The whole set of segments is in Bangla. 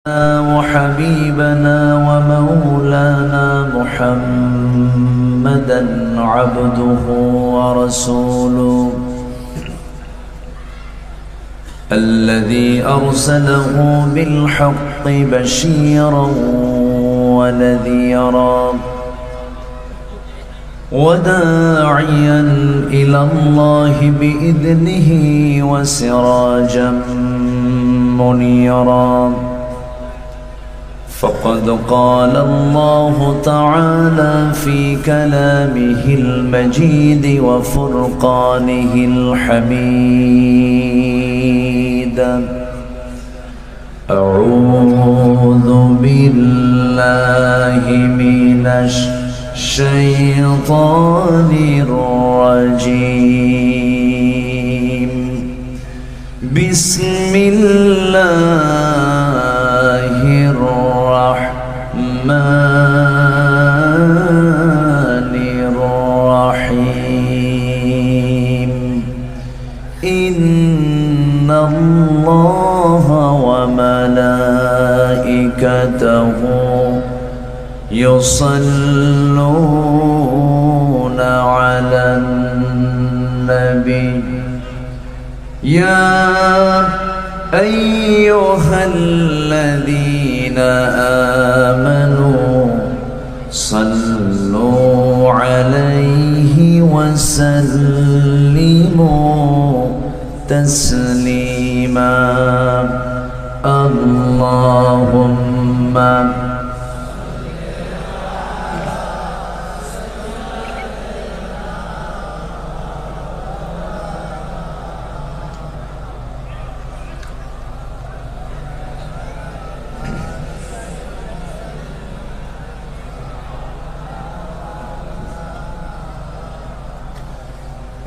وحبيبنا ومولانا محمدا عبده ورسوله الذي أرسله بالحق بشيرا ونذيرا وداعيا إلى الله بإذنه وسراجا منيرا فقد قال الله تعالى في كلامه المجيد وفرقانه الحميد أعوذ بالله من الشيطان الرجيم بسم الله الرحمن الرحيم إن الله وملائكته يصلون على النبي يا أيها الذين آمنوا صلوا عليه وسلموا تسليما اللهم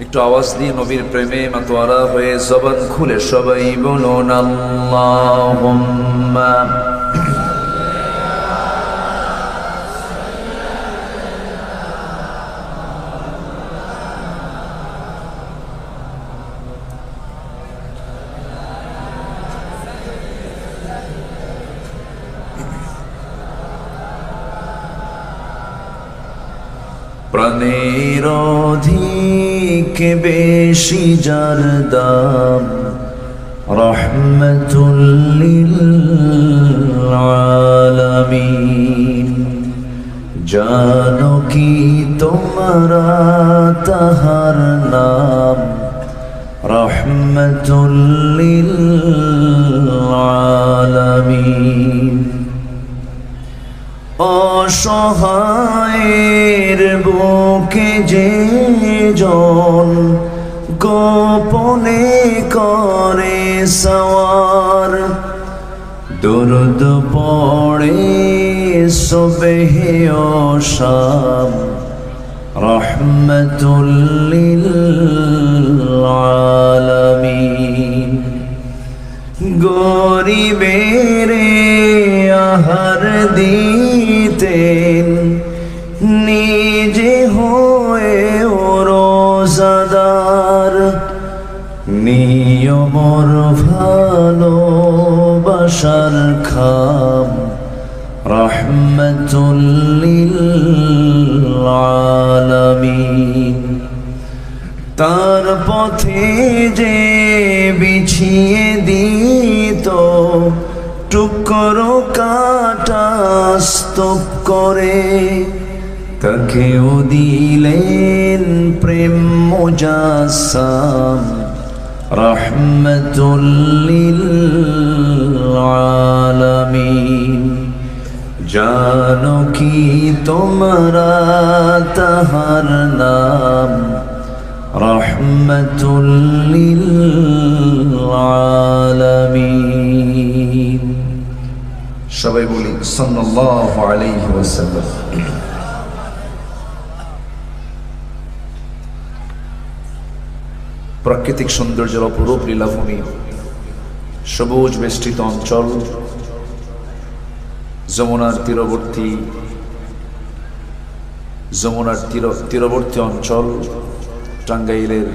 একটু আওয়াজ দিয়ে নবীর প্রেমে মাতোয়ারা হয়ে জবান খুলে সবাই বলুন আল্লাহুম্মা প্রাণের অধিক বেশি যার দাম রহমতুল লিল আলামিন জানো কি তোমরা তাহার নাম রহমতুল লিল আলামিন অসহায়ের বুকে যে জন গোপনে করে সওয়ার দরুদ পড়ে সুবহে ও শাম রহমতুল লিল আলামিন গরিবের আহার দিতেন নিজে হয়ে রোজাদার নিয়মর ভালোবাসার খাম রহমতুল লিল আলামিন তার পথে যে বিছিয়ে দিত টুকরো কাটা স্তূপ করে তাকেও দিলেন প্রেম মুজাসসাম রহমতুল লিল আলামিন জানো কি তোমরা তাহার নাম রহমতুল লিল আলামিন সবাই বলি সাল্লাল্লাহু আলাইহি ওয়াসাল্লাম প্রাকৃতিক সৌন্দর্যের অপরূপ লীলাভূমি সবুজ বেষ্টিত অঞ্চল যমুনার তীরবর্তী অঞ্চল টাঙ্গাইলের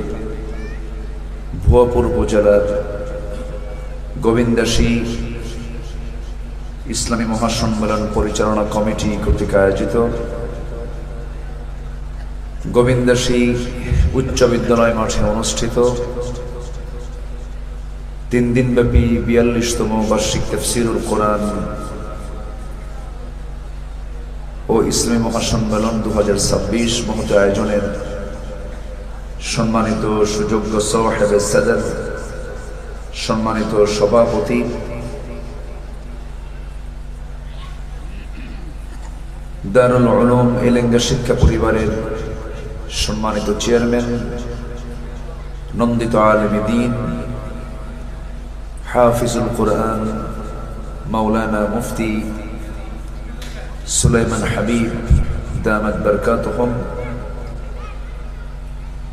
ভুয়াপুর উপজেলার গোবিন্দাসী ইসলামী মহাসম্মেলন পরিচালনা কমিটি কর্তৃক আয়োজিত গোবিন্দাসী উচ্চ বিদ্যালয় মাঠে অনুষ্ঠিত 3 দিনব্যাপী 42তম বার্ষিক তাফসীরুল কোরআন ও ইসলামী মহাসম্মেলন 2026 মহত আয়োজনের সম্মানিত সুযোগ্য সাহেবে সাদর, সম্মানিত সভাপতি, দারুল উলুম এলেঙ্গা শিক্ষা পরিবারের সম্মানিত চেয়ারম্যান, নন্দিত আলেমে দ্বীন, হাফিজুল কোরআন মাওলানা মুফতি সুলাইমান হাবিব দামাত বারকাতুহুম,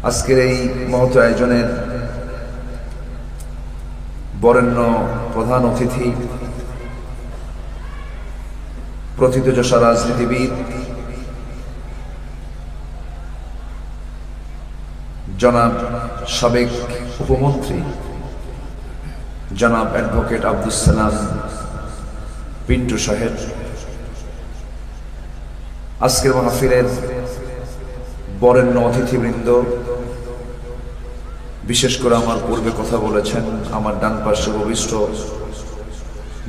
আজকের এই মহৎ আয়োজনের বরেণ্য প্রধান অতিথি, প্রথিতযশা রাজনীতিবিদ জনাব সাবেক উপমন্ত্রী জনাব অ্যাডভোকেট আব্দুস সালাম পিন্টু সাহেব, আজকের মাহফিলের বরেণ্য অতিথিবৃন্দ, বিশেষ করে আমার পূর্বে কথা বলেছেন আমার ডান পাশে উপবিষ্ট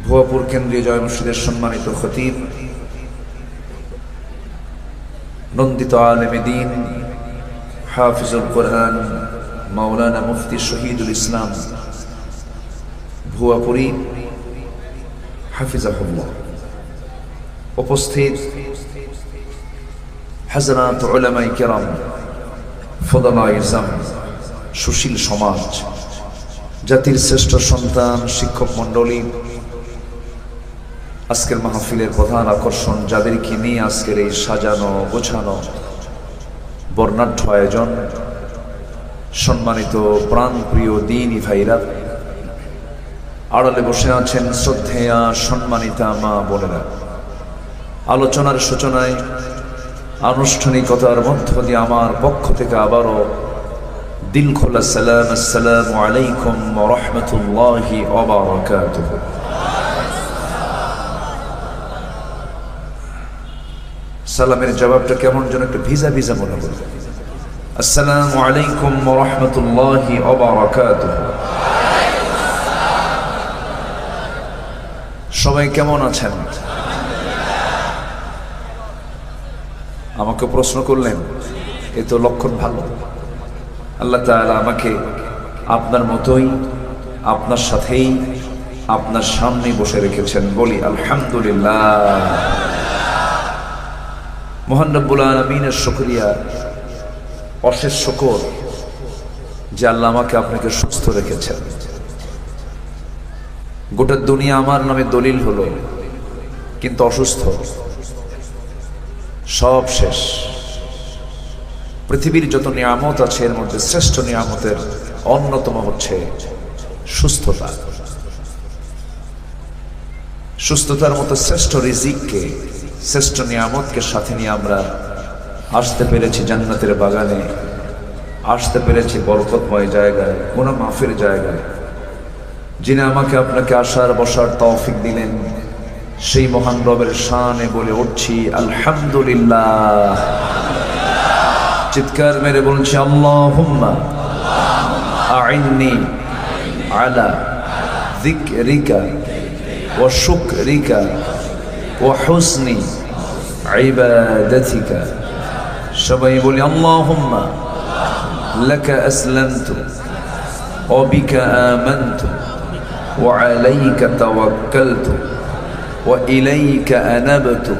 ভুয়াপুর কেন্দ্রীয় জয় মসজিদের সম্মানিত খতিব, নন্দিত আলেমে দ্বীন, হাফিজুল কোরআন মাওলানা মুফতি শহীদুল ইসলাম ভুয়াপুরী হাফিজাহুল্লাহ, উপস্থিত হযরত উলামায়ে কেরাম, ফুদালায়ে ইজম, সুশীল সমাজ, জাতির শ্রেষ্ঠ সন্তান, শিক্ষক মণ্ডলী, আজকের মাহফিলের প্রধান আকর্ষণ যাদেরকে নিয়ে আজকের এই সাজানো গোছানো বর্ণাঢ্য আয়োজন, সম্মানিত প্রাণপ্রিয় দ্বীনি ভাইরা, আড়ালে বসে আছেন শ্রদ্ধেয়া সম্মানিতা মা বোনেরা, আলোচনার সূচনায় আনুষ্ঠানিকতার মধ্য দিয়ে আমার পক্ষ থেকে আবারও দিল খোলা সালাম, আসসালামু আলাইকুম ওয়া রাহমাতুল্লাহি ওয়া বারাকাতুহু। সালামের জবাবটা কেমন যেন একটু ভিজা ভিজা মনে হলো। আসসালামু আলাইকুম ওয়া রাহমাতুল্লাহি ওয়া বারাকাতুহু। সবাই কেমন আছেন? আমাকে প্রশ্ন করলেন, এ তো লক্ষণ ভালো। আল্লাহ তাআলা আমাকে আপনার মতোই, আপনার সাথেই, আপনার সামনে বসে রেখেছেন, বলি আলহামদুলিল্লাহ। মহান রব্বুল আলামিনের শুকরিয়া, অশেষ শুকর যে আল্লাহ আমাকে আপনাকে সুস্থ রেখেছেন। গোটা দুনিয়া আমার নামে দলিল হলো, কিন্তু অসুস্থ, সব শেষ। পৃথিবীর যত নিয়ামত আছে এর মধ্যে শ্রেষ্ঠ নিয়ামতের অন্যতম হচ্ছে সুস্থতা। সুস্থতার মতো শ্রেষ্ঠ রিজিককে, শ্রেষ্ঠ নিয়ামতকে সাথে নিয়ে আমরা আসতে পেরেছি জান্নাতের বাগানে, আসতে পেরেছি বরকতময় জায়গায়, গুনাহ মাফের জায়গায়। যিনি আমাকে আপনাকে আসার বসার তৌফিক দিলেন, সেই মহান রবের শানে বলে উঠছি আলহামদুলিল্লাহ। চিৎকার মেরে বলছি আল্লাহুম্মা আইন্নি আলা যিকরিকা ওয়া শুকরিকা ওয়া হুসনি ইবাদাতিকা। সবাই বলি আল্লাহুম্মা লাকা আসলামতু ওয়া বিকা আমানতু ওয়া আলাইকা তাওয়াক্কালতু ওয়া ইলাইকা আনাবতু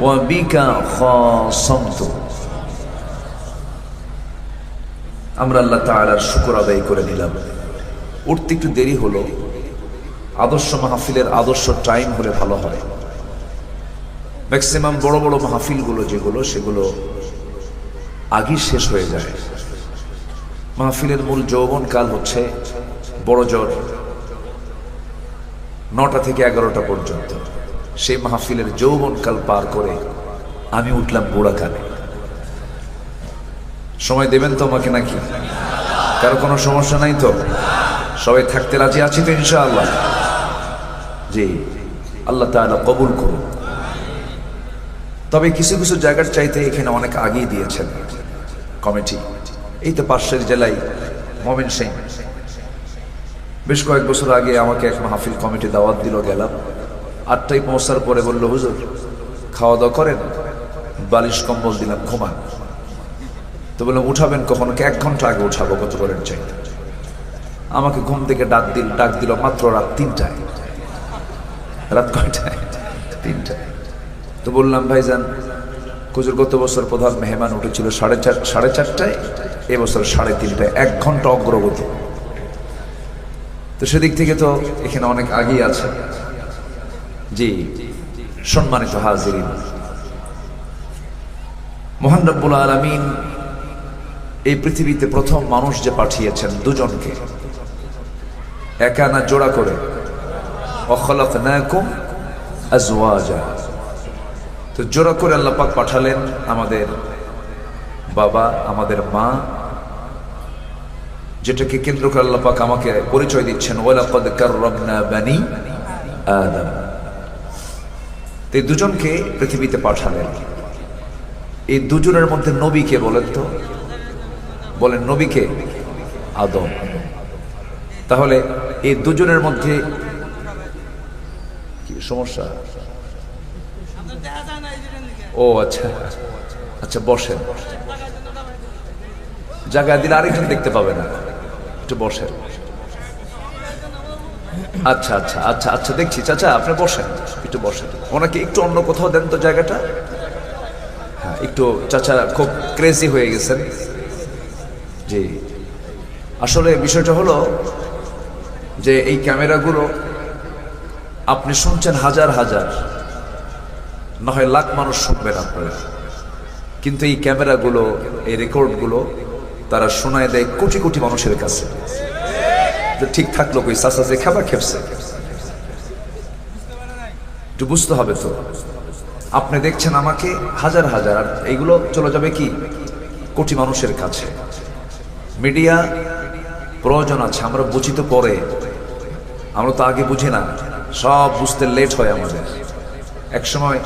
ওয়া বিকা খাসামতু। আমরা আল্লাহ তাআলার শুকর আদায় করে নিলাম। উঠতে একটু দেরি হলো, আদর্শ মাহফিলের আদর্শ টাইম হলে ভালো হয়। ম্যাক্সিমাম বড় বড় মাহফিলগুলো যেগুলো, সেগুলো আগেই শেষ হয়ে যায়। মাহফিলের মূল যৌবন কাল হচ্ছে বড় জোর 9টা থেকে 11টা পর্যন্ত। সেই মাহফিলের যৌবন কাল পার করে আমি উঠলাম বুড়া কালে। সময় দেবেন তো আমাকে নাকি? কারো কোনো সমস্যা নাই তো? সবাই থাকতে রাজি আছি তো ইনশাআল্লাহ? জি, আল্লাহ তাআলা কবুল করুন। তবে কিছু কিছু জায়গার চাইতে এখানে অনেক আগেই দিয়েছেন কমিটি। এই তো পাশের জেলায় ময়মনসিংহ, বেশ কয়েক বছর আগে আমাকে এক মাহফিল কমিটি দাওয়াত দিল, গেলাম। 8টায় পৌঁছার পরে বলল, হুজুর খাওয়া দাওয়া করেন, বালিশ কম্বল দিলাম, ঘুমান। তো বললাম উঠাবেন কখন? 1 ঘন্টা আগে উঠাবো, কত করেন চাইতে। আমাকে ঘুম থেকে ডাক দিল মাত্র রাত 3টায়। রাত কয়টায়? 3টায়। তো বললাম, ভাইজান হুজুর গত বছর প্রধান মেহমান উঠেছিল 4:30টায়, এবছর 3:30টায়, 1 ঘন্টা অগ্রগতি। তো সেদিক থেকে তো এখানে অনেক আগেই আছে। জি, সম্মানিত হাজিরিন, মহান রব্বুল আলামিন এই পৃথিবীতে প্রথম মানুষ যে পাঠিয়েছেন দুজনকে, একা না জোড়া করে। ওয়াখালাকনাকুম আজওয়াজা, তো জোড়া করে আল্লাহ পাক পাঠালেন আমাদের বাবা, আমাদের মা, যেটাকে কেন্দ্র করে আল্লাহ পাক আমাকে পরিচয় দিচ্ছেন, ওয়ালাকাদ কাররামনা বানি আদম। এই দুজনকে পৃথিবীতে পাঠালেন। এই দুজনের মধ্যে নবীকে বলেন তো, বলেন নবীকে? আদম। তাহলে এই দুজনের মধ্যে কি সমস্যা? ও আচ্ছা আচ্ছা, বসেন। জায়গা দিলে আরেকজন দেখতে পাবে না, একটু বসেন। আচ্ছা আচ্ছা আচ্ছা আচ্ছা, দেখছি চাচা, আপনি বসেন, একটু বসেন। ওনাকে একটু অন্য কোথাও দেন তো জায়গাটা। হ্যাঁ, একটু চাচা খুব ক্রেজি হয়ে গেছেন। জি, আসলে বিষয়টা হলো যে এই ক্যামেরাগুলো আপনি শুনছেন হাজার হাজার, না হয় লাখ মানুষ শুনবেন আপনারা, কিন্তু এই ক্যামেরাগুলো, এই রেকর্ডগুলো তারা শোনায় দেয় কোটি কোটি মানুষের কাছে। ঠিক থাকলো কই চাচা যে খাবার খেপছে, একটু বুঝতে হবে তো। আপনি দেখছেন আমাকে হাজার হাজার, আর এইগুলো চলে যাবে কি কোটি মানুষের কাছে। মিডিয়া প্রয়োজন আছে, আমরা বুঝি তো পরে, আমরা তো আগে বুঝি না, সব বুঝতে লেট হয় আমাদের। এক সময়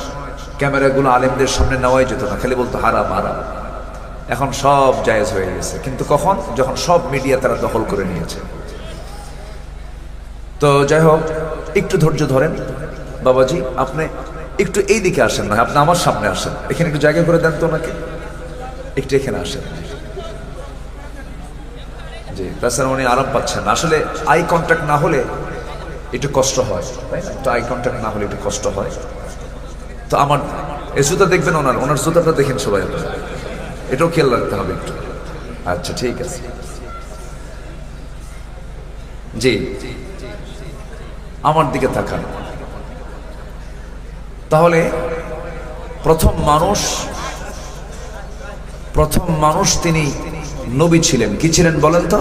ক্যামেরাগুলো আলেমদের সামনে নেওয়াই যেত না, খালি বলতো হারাম হারাম। এখন সব জায়েজ হয়ে গেছে, কিন্তু কখন? যখন সব মিডিয়া তারা দখল করে নিয়েছে। তো যাই হোক, একটু ধৈর্য ধরেন। বাবাজি আপনি একটু এই দিকে আসেন না, আপনি আমার সামনে আসেন, এখানে একটু জায়গা করে দেন তো ওনাকে, একটু এখানে আসেন। জি, তাছাড়া উনি আরাম পাচ্ছেন না। আসলে আই কন্ট্যাক্ট না হলে একটু কষ্ট হয়, তাই না? একটু আই কন্ট্যাক্ট না হলে একটু কষ্ট হয়। তো আমার এই জুতা দেখবেন, ওনার জুতাটা দেখেন সবাই, এটাও খেয়াল রাখতে হবে একটু। আচ্ছা ঠিক আছে। জি, আমার দিকে তাকান। তাহলে প্রথম মানুষ তিনি নবী ছিলেন। কি ছিলেন বলেন তো?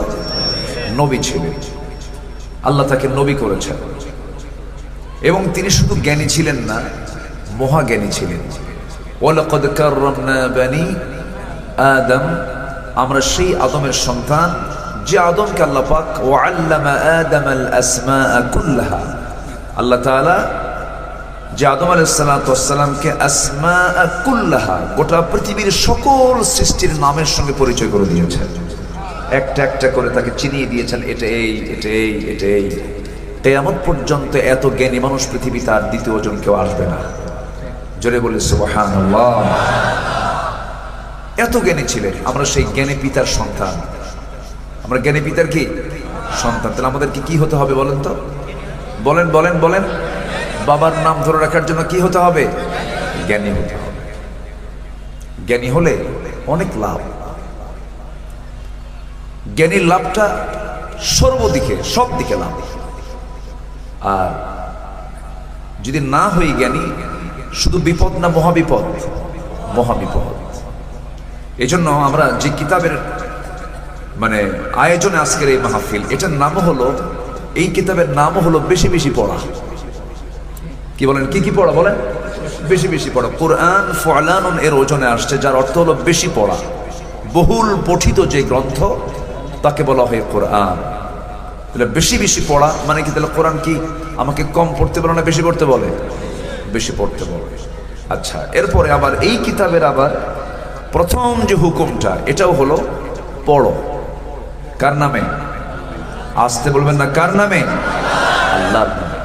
নবী ছিলেন। আল্লাহ তাকে নবী করেছেন, এবং তিনি শুধু জ্ঞানী ছিলেন না, মহাজ্ঞানী ছিলেন। ওয়ালাকাদ কাররামনা বানি আদম, আমরা সেই আদমের সন্তান যে আদমকে আল্লাহ পাক ওয়াল্লামা আদামাল আসমাআ কুল্লাহা, আল্লাহ তাআলা যে আদম আলাইহিস সালাতু ওয়াস সালামকে আসমাআ কুল্লাহা, গোটা পৃথিবীর সকল সৃষ্টির নামের সঙ্গে পরিচয় করে দিয়েছেন। একটা একটা করে তাকে চিনিয়ে দিয়েছেন, এটা এই, এটা এই, এটা এই। কিয়ামত পর্যন্ত এত জ্ঞানী মানুষ পৃথিবীতে আর দ্বিতীয় জন কেউ আসবে না। জোরে বলে সুবহানাল্লাহ। এত জ্ঞানী ছিলেন। আমরা সেই জ্ঞানী পিতার সন্তান, আমরা জ্ঞানী পিতার কি সন্তান। তাহলে আমাদেরকে কি হতে হবে বলেন তো? বলেন বলেন বলেন। বাবার নাম ধরে রাখার জন্য কি হতে হবে? জ্ঞানী হতে হবে। জ্ঞানী হলে অনেক লাভ। জ্ঞানীর লাভটা সর্বদিকে, সব দিকে লাভ। আর যদি না হই জ্ঞানী, শুধু বিপদ না মহাবিপদ? মহাবিপদ। এই জন্য আমরা যে কিতাবের আয়োজনে আজকের এই মাহফিল, এটার নাম হলো, এই কিতাবের নাম হলো বেশি বেশি পড়া। কি বলেন? কি কি পড়া বলেন? বেশি বেশি পড়া। কোরআন ফুআলানুন এর ওজনে আসছে, যার অর্থ হলো বেশি পড়া। বহুল পঠিত যে গ্রন্থ তাকে বলা হয় কোরআন। তাহলে বেশি বেশি পড়া মানে কি? তাহলে কোরআন কি আমাকে কম পড়তে বলে না বেশি পড়তে বলে? বেশি পড়তে বলে। আচ্ছা, এরপরে আবার এই কিতাবের আবার প্রথম যে হুকুমটা এটাও হলো পড়ো। কার নামে? আসতে বলবেন না, কার নামে? আল্লাহর নামে।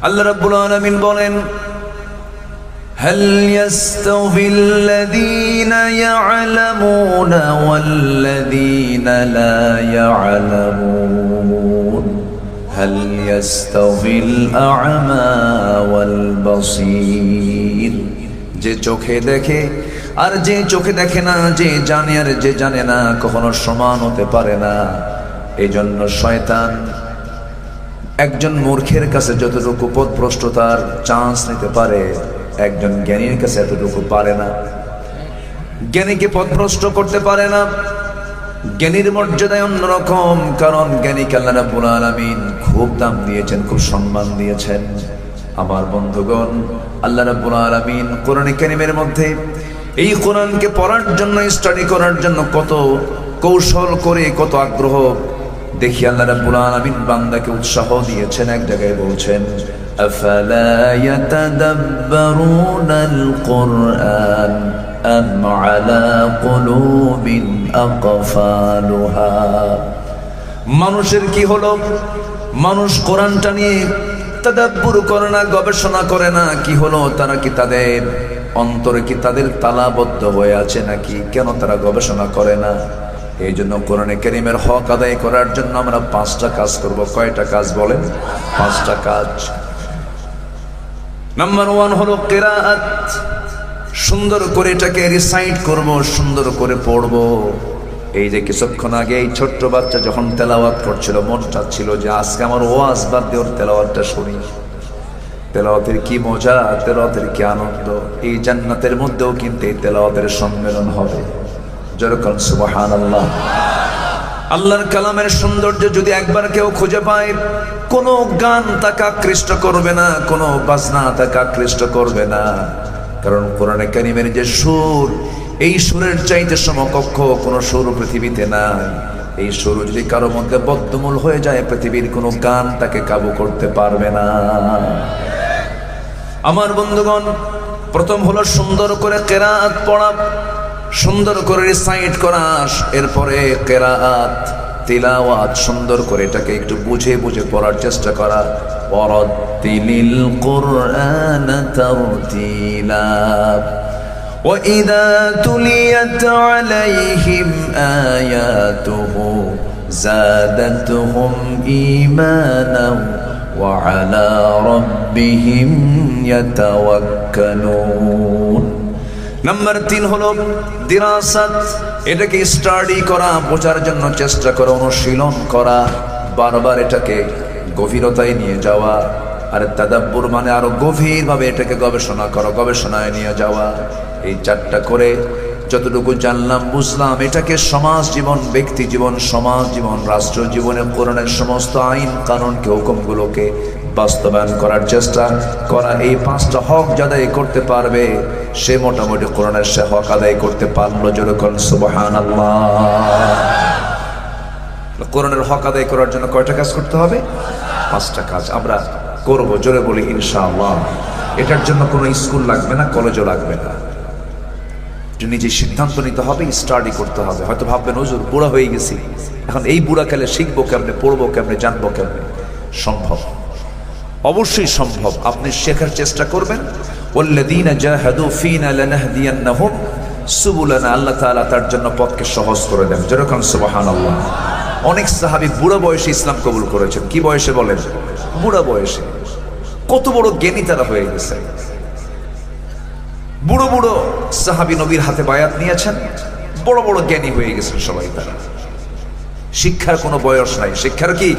আল্লাহ রাব্বুল আলামিন বলেন, هل يستوي الذين يعلمون والذين لا يعلمون هل يستوي الأعمى والبصير যে চোখে দেখে আর যে চোখে দেখে না, যে জানে আর যে জানে না কখনো সমান হতে পারে না। এই জন্য শয়তান একজন মূর্খের কাছে যতটুকু পথভ্রষ্টতার চান্স নিতে পারে, একজন জ্ঞানীর কাছে এতটুকু পারে না। জ্ঞানীকে পথভ্রষ্ট করতে পারে না। জ্ঞানীর মর্যাদায় অন্যরকম, কারণ জ্ঞানীকে আল্লাহ রাব্বুল আলামিন খুব দাম দিয়েছেন, খুব সম্মান দিয়েছেন। আমার বন্ধুগণ, আল্লাহ রাব্বুল আলামিন কোরআনে কারীমের মধ্যে এই কোরআনকে পড়ার জন্য, স্টাডি করার জন্য কত কৌশল করে, কত আগ্রহ দেখি আল্লাহ রাব্বুল আলামিন বান্দাকে উৎসাহ দিয়েছেন। এক জায়গায় বলছেন, আফালা ইয়াতাদাব্বারুনাল কুরআন আম আলা কুলুবিন আকফালুহা। মানুষের কি হলো? মানুষ কোরআনটা নিয়ে তাদাব্বুর করে না, গবেষণা করে না। কি হলো? তারা কি তাদের অন্তরে কি তাদের তালাবদ্ধ হয়ে আছে নাকি? কেন তারা গবেষণা করে না? এই জন্য কোরআনে কারীমের হক আদায় করার জন্য আমরা 5টা কাজ করব। কয়টা কাজ বলেন? 5টা কাজ। নাম্বার 1 হলো কিরাআত। সুন্দর করে এটাকে রিসাইট করব, সুন্দর করে পড়ব। এই যে কিছুক্ষণ আগে এই ছোট্ট বাচ্চা যখন তেলাওয়াত করছিল, মন চাচ্ছিল যে আজকে আমার ওয়াজ বাদ দিয়ে ওর তেলাওয়াতটা শুনি। তেলাওয়াতের কি মজা, তেলাওয়াতের কি আনন্দ। এই জান্নাতের মধ্যেও কিন্তু এই তেলাওয়াতের সম্মেলন হবে। যেরকম সুবহানাল্লাহ। আল্লাহর কালামের সৌন্দর্য যদি একবার কেউ খুঁজে পায়, কোনো গান তাকে আকৃষ্ট করবে না, কোনো বাজনা তাকে আকৃষ্ট করবে না। কারণ কোরআনে কারীমের যে সুর, এই সুরের চাইতে সমকক্ষ কোনো সুর পৃথিবীতে নাই। এই সুর যদি কারো মধ্যে বদ্ধমূল হয়ে যায়, পৃথিবীর কোনো গান তাকে কাবু করতে পারবে না। আমার বন্ধুগণ, প্রথম হলো সুন্দর করে কিরাআত পড়া, সুন্দর করে রিসাইট করা। এরপরে কিরাআত, তিলাওয়াত, সুন্দর করে এটাকে একটু বুঝে বুঝে পড়ার চেষ্টা করা। ওয়ারাত্তিলিল কুরআন তারতিলা ওয়াইদা তুলিয়াত আলাইহিম আয়াতুহু যাদাতুহুম ঈমানাও ওয়া আলা রাব্বিহিম ইয়াতাওয়াক্কালুন। নাম্বার 3 হলো দিরাসাত। এটাকে স্টাডি করা, বোঝার জন্য চেষ্টা করা, অনুশীলন করা, বারবার এটাকে গভীরতায় নিয়ে যাওয়া। আর তাদাব্বুর মানে আরো গভীরভাবে এটাকে গবেষণা করা, গবেষণায় নিয়ে যাওয়া। এই 4টা করে যতটুকু জানলাম, বুঝলাম, এটাকে সমাজ জীবন, ব্যক্তি জীবন, সমাজ জীবন, রাষ্ট্র জীবনে কোরআনের সমস্ত আইন কানুনকে, হুকুমগুলোকে বাস্তবায়ন করার চেষ্টা করা। এই 5টা হক যাদাই করতে পারবে, সে মোটামুটি কোরআনের সে হক আদায় করতে পারলো। যেরকম সুবহানাল্লাহ। কোরআনের হক আদায় করার জন্য কয়টা কাজ করতে হবে? 5টা কাজ আমরা করব। জোরে বলি ইনশাআল্লাহ। এটার জন্য কোনো স্কুল লাগবে না, কলেজও লাগবে না। নিজে সিদ্ধান্ত নিতে হবে, স্টাডি করতে হবে। হয়তো ভাববেন হুজুর বুড়া হয়ে গেছি, এখন এই বুড়াকালে শিখবো কেমনে, পড়বো কেমনে, জানবো কেমনে? সম্ভব, অবশ্যই সম্ভব। আপনি শেখার চেষ্টা করবেন। ওয়াল্লাযীনা জাহাদু ফীনা লানাহদিয়ান্নাহুম সুবুলানা। আল্লাহ তাআলা তার জন্য পথকে সহজ করে দেন। যেরকম সুবহানাল্লাহ। অনেক সাহাবী বুড়া বয়সে ইসলাম কবুল করেছেন। কি বয়সে বলেন? বুড়া বয়সে। কত বড় জ্ঞানী তারা হয়ে গেছে। বুড়ো বুড়ো সাহাবী নবীর হাতে বায়াত নিয়েছেন, বড় বড় জ্ঞানী হয়ে গেছেন সবাই তারা। শিক্ষার কোনো বয়স নাই। শিক্ষার কি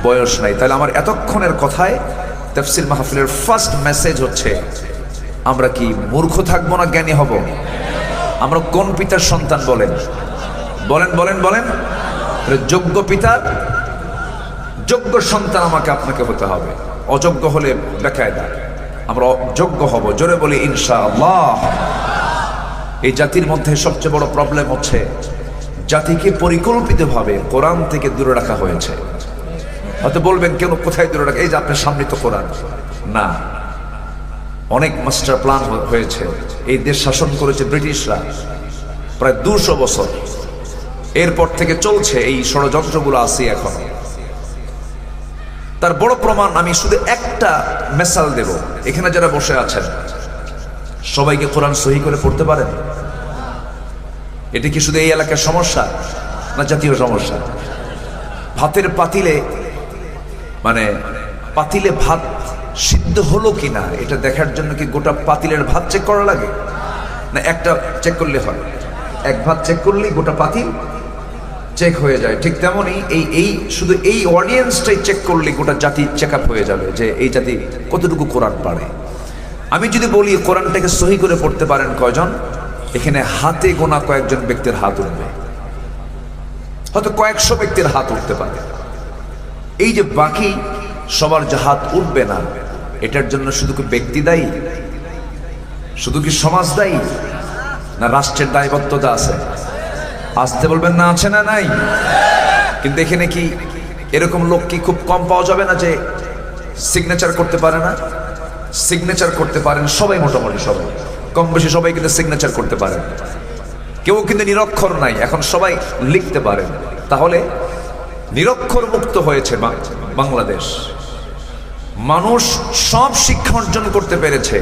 বয়স নাই? তাহলে আমার এতক্ষণের কথায় তাফসীর মাহফিলের ফার্স্ট মেসেজ হচ্ছে, আমরা কি মূর্খ থাকবো না জ্ঞানী হব? আমরা কোন পিতার সন্তান বলেন? বলেন বলেন বলেন। যোগ্য পিতার যোগ্য সন্তান আমাকে আপনাকে হতে হবে। অযোগ্য হলে বেকায়দা। আমরা যোগ্য হব। জোরে বলি ইনশাআল্লাহ। এই জাতির মধ্যে সবচেয়ে বড় প্রবলেম হচ্ছে জাতিকে পরিকল্পিতভাবে কোরআন থেকে দূরে রাখা হয়েছে। হয়তো বলবেন কেন কোথায় দূরে রাখে, এই যে আপনার সামনে তো কোরআন। না, অনেক মাস্টার প্ল্যান হয়েছে। এই দেশ শাসন করেছে ব্রিটিশরা প্রায় 200 বছর, এরপর থেকে চলছে এই ষড়যন্ত্রগুলো আছে এখন। তার বড় প্রমাণ আমি শুধু একটা মেসাল দেব। এখানে যারা বসে আছেন সবাইকে কোরআন সহি করে পড়তে পারেন? এটা কি শুধু এই এলাকার সমস্যা না জাতীয় সমস্যা? ভাতের পাতিলে মানে পাতিলে ভাত সিদ্ধ হলো কিনা এটা দেখার জন্য কি গোটা পাতিলের ভাত চেক করা লাগে, না একটা চেক করলে হয়? এক ভাত চেক করলেই গোটা পাতিল চেক হয়ে যায়। ঠিক তেমনই এই শুধু এই অডিয়েন্সটাই চেক করলে গোটা জাতি চেক আপ হয়ে যাবে যে এই জাতি কতটুকু কোরআন পারে। আমি যদি বলি কোরআনটাকে সহি করে পড়তে পারেন কয়জন, এখানে হাতে গোনা কয়েকজন ব্যক্তির হাত উঠবে, হয়তো কয়েকশো ব্যক্তির হাত উঠতে পারে। এই যে বাকি সবার যে হাত উঠবে না, এটার জন্য শুধু কি ব্যক্তি দায়ী, শুধু কি সমাজ দায়ী, না রাষ্ট্রের দায়বদ্ধতা আছে? আসতে বলবেন না, আছে না নাই? কিন্তু এখানে কি এরকম লোক কি খুব কম পাওয়া যাবে না যে সিগনেচার করতে পারে না? সিগনেচার করতে পারেন সবাই, মোটামুটি সবাই, কম বেশি সবাই কিন্তু সিগনেচার করতে পারেন। কেউ কিন্তু নিরক্ষর নাই, এখন সবাই লিখতে পারেন। তাহলে নিরক্ষর মুক্ত হয়েছে বাংলাদেশ। মানুষ সব শিক্ষা অর্জন করতে পেরেছে,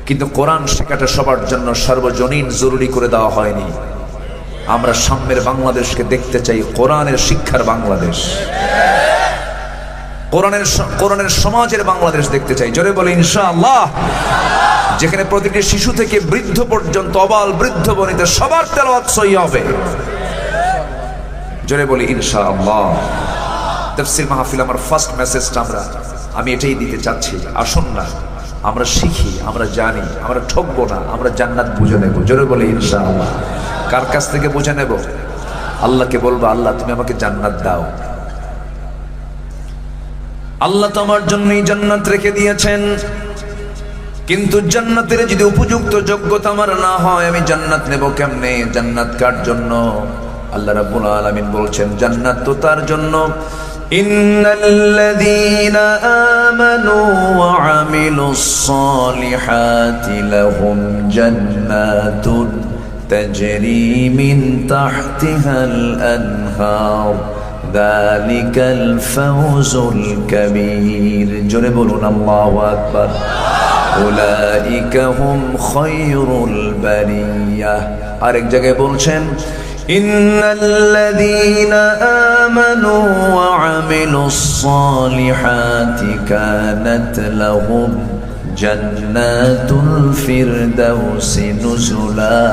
কিন্তু কোরআন শেখাটা সবার জন্য সার্বজনীন জরুরি করে দেওয়া হয়নি। আমরা সামনের বাংলাদেশকে দেখতে চাই কোরআনের শিক্ষার বাংলাদেশ, কোরআনের সমাজের বাংলাদেশ দেখতে চাই। জোরে বলে ইনশাআল্লাহ। যেখানে প্রতিটি শিশু থেকে বৃদ্ধ পর্যন্ত, অবাল বৃদ্ধ বনিতা সবার তেলাওয়াত সহিহ হবে। জোরে বলি ইনশাআল্লাহ। তাফসীর মাহফিল আমার ফার্স্ট মেসেজটা আমি এটাই দিতে চাচ্ছি। আসুন না আমরা শিখি, আমরা জানি, আমরা ঠকবো না, আমরা জান্নাত বুঝে নেব। জোরে বলি ইনশাআল্লাহ। কার কাছ থেকে বুঝে নেব? আল্লাহকে বলবো, আল্লাহ তুমি আমাকে জান্নাত দাও। আল্লাহ তো আমার জন্যই জান্নাত রেখে দিয়েছেন, কিন্তু জান্নাতের যদি উপযুক্ত যোগ্যতা আমার না হয়, আমি জান্নাত নেব কেমনে? জান্নাত কার জন্য? আল্লাহ রাব্বুল আলামিন বলছেন জান্নাত তো তার জন্য, ইন্নাল্লাযীনা আমানু ওয়া আমিলুস সালিহাতি লাহুম জান্নাতুন তাজরি মিন তাহতিহাল আনহার যালিকাল ফাওজুল কাবীর। জোরে বলুন আল্লাহু আকবার। উলাইকা হুম খায়রুল বারিয়াহ। আরেক জায়গায় বলছেন ইন্নাল্লাযীনা আমানু ওয়া আমিলুস সালিহাতি কানাত লাহুম জান্নাতুল ফিরদাউসি নুজুলা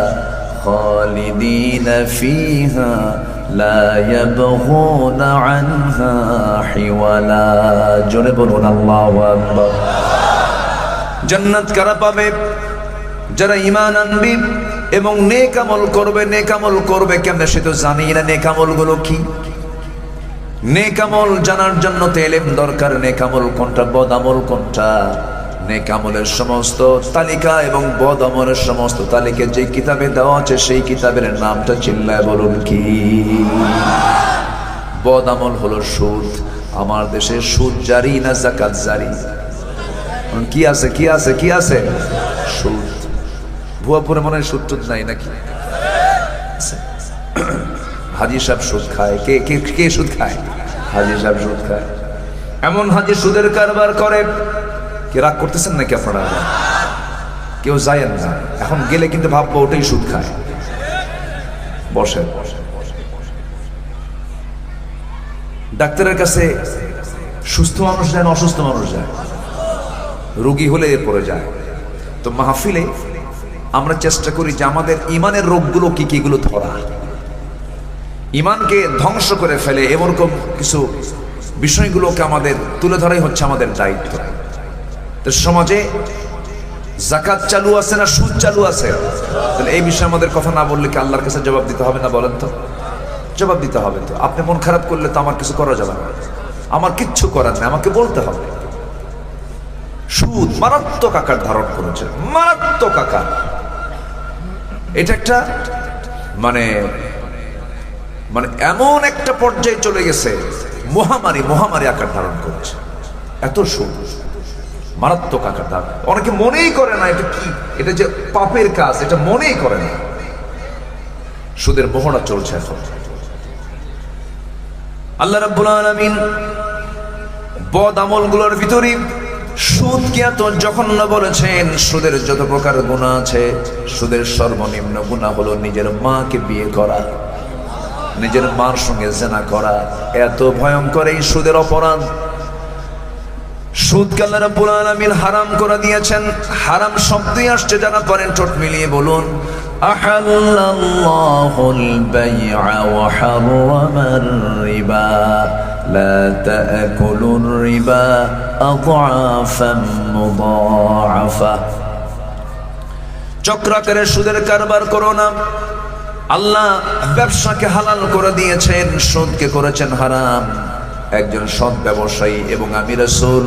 খালিদিনা ফিহা লা ইয়াবগুনা আনহা হিওয়ালা। জোরে বলুন আল্লাহু আকবার। জান্নাত কারা পাবে? যারা ঈমান আনবে এবং নেক আমল করবে। নেক আমল করবে কেমনে সে তো জানি না। নেক আমল গুলো কি? নেক আমল জানার জন্য তো ইলম দরকার। নেক আমল কোনটা, বদ আমল কোনটা? নেক আমলের সমস্ত তালিকা এবং বদ আমলের সমস্ত তালিকা যে কিতাবে দেওয়া আছে সেই কিতাবের নামটা চিল্লায় বলুন কি? বদ আমল হলো সুদ। আমার দেশে সুদ জারি না যাকাত জারি? কি আছে কি আছে কি আছে? সুদ। ভুয়াপুরে মনে হয় সুদ টুদ নাই নাকি? হাজি সাহেব সুদ খায়। কে কে কে সুদ খায়? হাজি সাহেব সুদ খায়। এমন হাজি সুদের কারবার করে। কে রাগ করতেছেন নাকি আপনারা? কেউ যায়েন না, এখন গেলে কিন্তু ভাববো ওটাই সুদ খায়। বসেন। ডাক্তারের কাছে সুস্থ মানুষ যায় না অসুস্থ মানুষ যায়? রোগী হলে এরপরে যায়। তো মাহফিলে আমরা চেষ্টা করি যে আমাদের ইমানের রোগগুলো কি কি এগুলো ধরা, ইমানকে ধ্বংস করে ফেলে এরকম কিছু বিষয়গুলোকে আমাদের তুলে ধরাই হচ্ছে আমাদের দায়িত্ব। তো সমাজে যাকাত চালু আছে না সুদ চালু আছে? তাহলে এই বিষয়ে আমাদের কথা না বললে কি আল্লাহর কাছে জবাব দিতে হবে না? বলেন তো। জবাব দিতে হবে তো। আপনি মন খারাপ করলে তো আমার কিছু করা যাবে না, আমার কিচ্ছু করার নেই, আমাকে বলতে হবে। সুদ মারাত্মক আকার ধারণ করেছে, মারাত্মক আকার। এটা একটা মানে এমন একটা পর্যায়ে চলে গেছে, মহামারী আকার ধারণ করছে। এত সুদ মারাত্মক আকার ধারণ, অনেকে মনেই করে না এটা কি, এটা যে পাপের কাজ এটা মনেই করে না। সুদের মোহনা চলছে এখন। আল্লাহ রাব্বুল আলামিন বদ আমলগুলোর ভিতরে সুদকে এত জঘন্য বলেছেন। সুদের যত প্রকার গুনাহ আছে, সুদের সর্বনিম্ন গুনাহ হলো নিজের মাকে বিয়ে করা, নিজের মার সঙ্গে জেনা করা। এত ভয়ঙ্কর এই সুদের অপরাধ। সুদকে আল্লাহ রাব্বুল আলামিন হারাম করে দিয়েছেন। হারাম শব্দই আসছে, যারা পারেন ঠোঁট মিলিয়ে বলুন আহাল্লাল্লাহুল বাই'a ওয়া হাররামার রিবা লা তা'কুলুর রিবা আযআফাম মুদাআফা। চক্রাকারে সুদের কারবার করো না। আল্লাহ ব্যবসাকে হালাল করে দিয়েছেন, সুদকে করেছেন হারাম। একজন সৎ ব্যবসায়ী এবং আমি রাসূল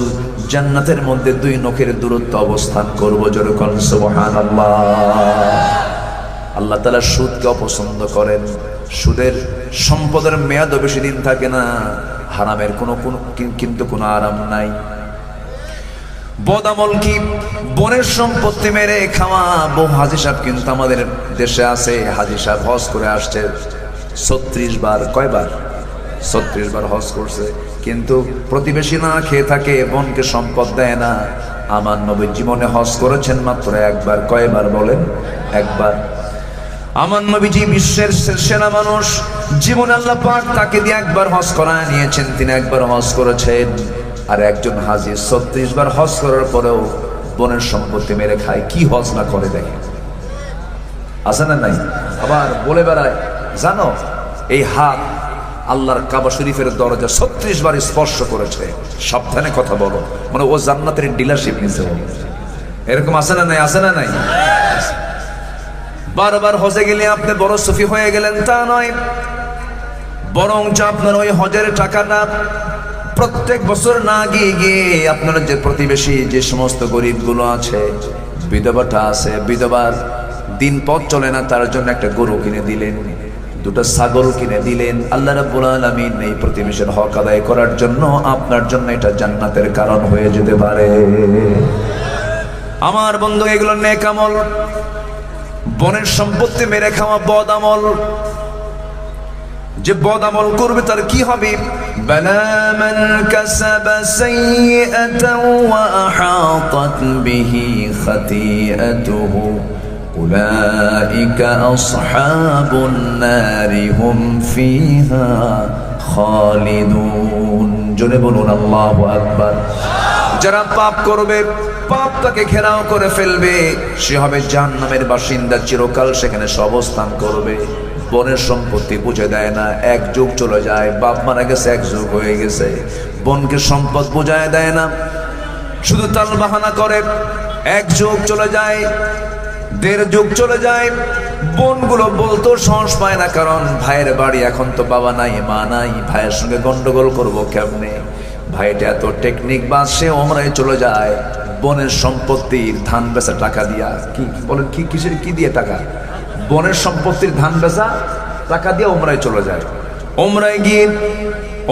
জান্নাতের মধ্যে দুই নখের দূরত্ব অবস্থান করব। জোরে বলুন সুবহানাল্লাহ। আল্লাহ তাআলা সুদকে অপছন্দ করেন। সুদের সম্পদের মেয়াদও বেশি দিন থাকে না। হারামের কিন্তু কোনো আরাম নাই। বদামল কি? বনের সম্পত্তি মেরে খাওয়া। বহু হাজী সাহেব কিন্তু আমাদের দেশে আছে। হাজী সাহেব হজ করে আসছে 36 বার। কয়বার? 36 বার হজ করছে, কিন্তু প্রতিবেশী না খেয়ে থাকে, বোনকে সম্পদ দেয় না। আমার নবী জীবনে হজ করেছেন মাত্র একবার। কয়বার বলেন? একবার। আমার নবীজি বিশ্বের সেরা মানুষ, জীবনে আল্লাহ পাক তাকে দিয়ে একবার হজ করায় নিয়েছেন, তিনি একবার হজ করেছেন। আর একজন হাজী 36 বার হজ করার পরেও বোনের সম্পত্তি মেরে খায়। কি হজ না করে দেখে, আছে না নাই? আবার বলে বেড়ায়, জানো এই হাত আল্লাহর কাবা শরীফের দরজা 36 বার স্পর্শ করেছে। সাবধানে কথা বলো, মানে ও জান্নাতের ডিলারশিপ নিছে। এরকম আছে না নাই? আছে না নাই? বারবার হজে গেলে আপনি বড় সুফি হয়ে গেলেন তা নয়, বরং আপনার ওই হজের টাকাটা প্রত্যেক বছর না গিয়ে আপনার যে প্রতিবেশী, যে সমস্ত গরিবগুলো আছে, বিধবাটা আছে, বিধবার দিন পথ চলে না, তার জন্য একটা গরু কিনে দিলেন, দুটো ছাগল কিনে দিলেন। আল্লাহ রাব্বুল আলামিন এই প্রতিবেশীর হক আদায় করার জন্য আপনার জন্য এটা জান্নাতের কারণ হয়ে যেতে পারে। আমার বন্ধু, এগুলো নেক আমল। বনের সম্পত্তি মেরে খাওয়া বদ আমল। যে বদ আমল করবে তার কি হবে? বালা মান কাসাবা সাইয়্যাতান ওয়া আহাতাত বিহি খাতিআতুহু উলাইকা আসহাবুন নারি হুম ফিহা খালিদুন। জোরে বলুন আল্লাহু আকবার। যারা পাপ করবে, পাপ তাকে ঘেরাও করে ফেলবে, সে হবে জাহান্নামের বাসিন্দা, চিরকাল সেখানে সে অবস্থান করবে। বনের সম্পত্তি বুঝে দেয় না, এক যুগ চলে যায়, বাপ মারা গেছে, এক যুগ হয়ে গেছে, বোনকে সম্পদ বুঝায় দেয় না, শুধু তাল বাহানা করে। এক যুগ চলে যায়, 1.5 যুগ চলে যায়, বোনগুলো বলতো সাহস পায় না, কারণ ভাইয়ের বাড়ি, এখন তো বাবা নাই, মা নাই, ভাইয়ের সঙ্গে গন্ডগোল করবো কেমনে? ভাইটা এত টেকনিক বাস, সে ওমরায় চলে যায়। বনের সম্পত্তির ধান বেচা টাকা দিয়া, কি বলেন, কি কিসের কি দিয়ে টাকা? বনের সম্পত্তির ধান বেচা টাকা দিয়ে ওমরায় চলে যায়। ওমরায় গিয়ে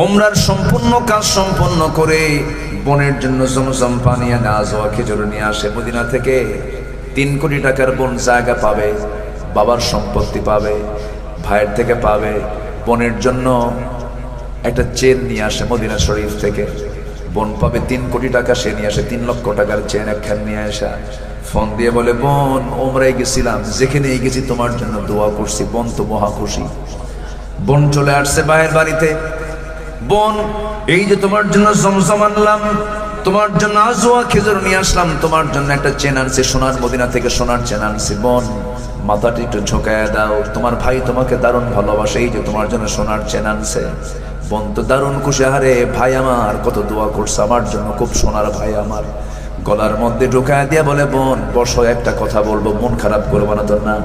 ওমরার সম্পূর্ণ কাজ সম্পন্ন করে বোনের জন্য জমজম পানি আনে, আজওয়া খেজুর নিয়ে আসে মদিনা থেকে। 3 কোটি টাকার বোন জায়গা পাবে, বাবার সম্পত্তি পাবে, ভাইয়ের থেকে পাবে। বোনের জন্য একটা চেন নিয়ে আসে মদিনা শরীফ থেকে, বোন পাবে 3 কোটি টাকা, সে নিয়ে আসে 3 লক্ষ টাকার চেন একখান নিয়ে আসা। ফোন দিয়ে বলে, বোন ওমরায় গেছিলাম, যেখানে গেছি তোমার জন্য দোয়া করছি। বোন তো মহা খুশি। বোন চলে আসছে ভাইয়ের বাড়িতে। বোন, এই যে তোমার জন্য জমজম আনলাম, তোমার জন্য আজওয়া খেজুর নিয়ে আসলাম, তোমার জন্য একটা চেন আনছি, সোনার মদিনা থেকে সোনার চেন আনছি। বোন মাথাটা একটু ঝোঁকায় দাও, তোমার ভাই তোমাকে দারুণ ভালোবাসে, এই যে তোমার জন্য সোনার চেন আনছে। বোন তো দারুণ খুশি, হারে ভাই আমার কত দোয়া করছে আমার জন্য, খুব সোনার ভাই আমার। গলার মধ্যে ঢোকায় দিয়া বলে, বোন বসো, একটা কথা বলবো, মন খারাপ করবো না তো? না,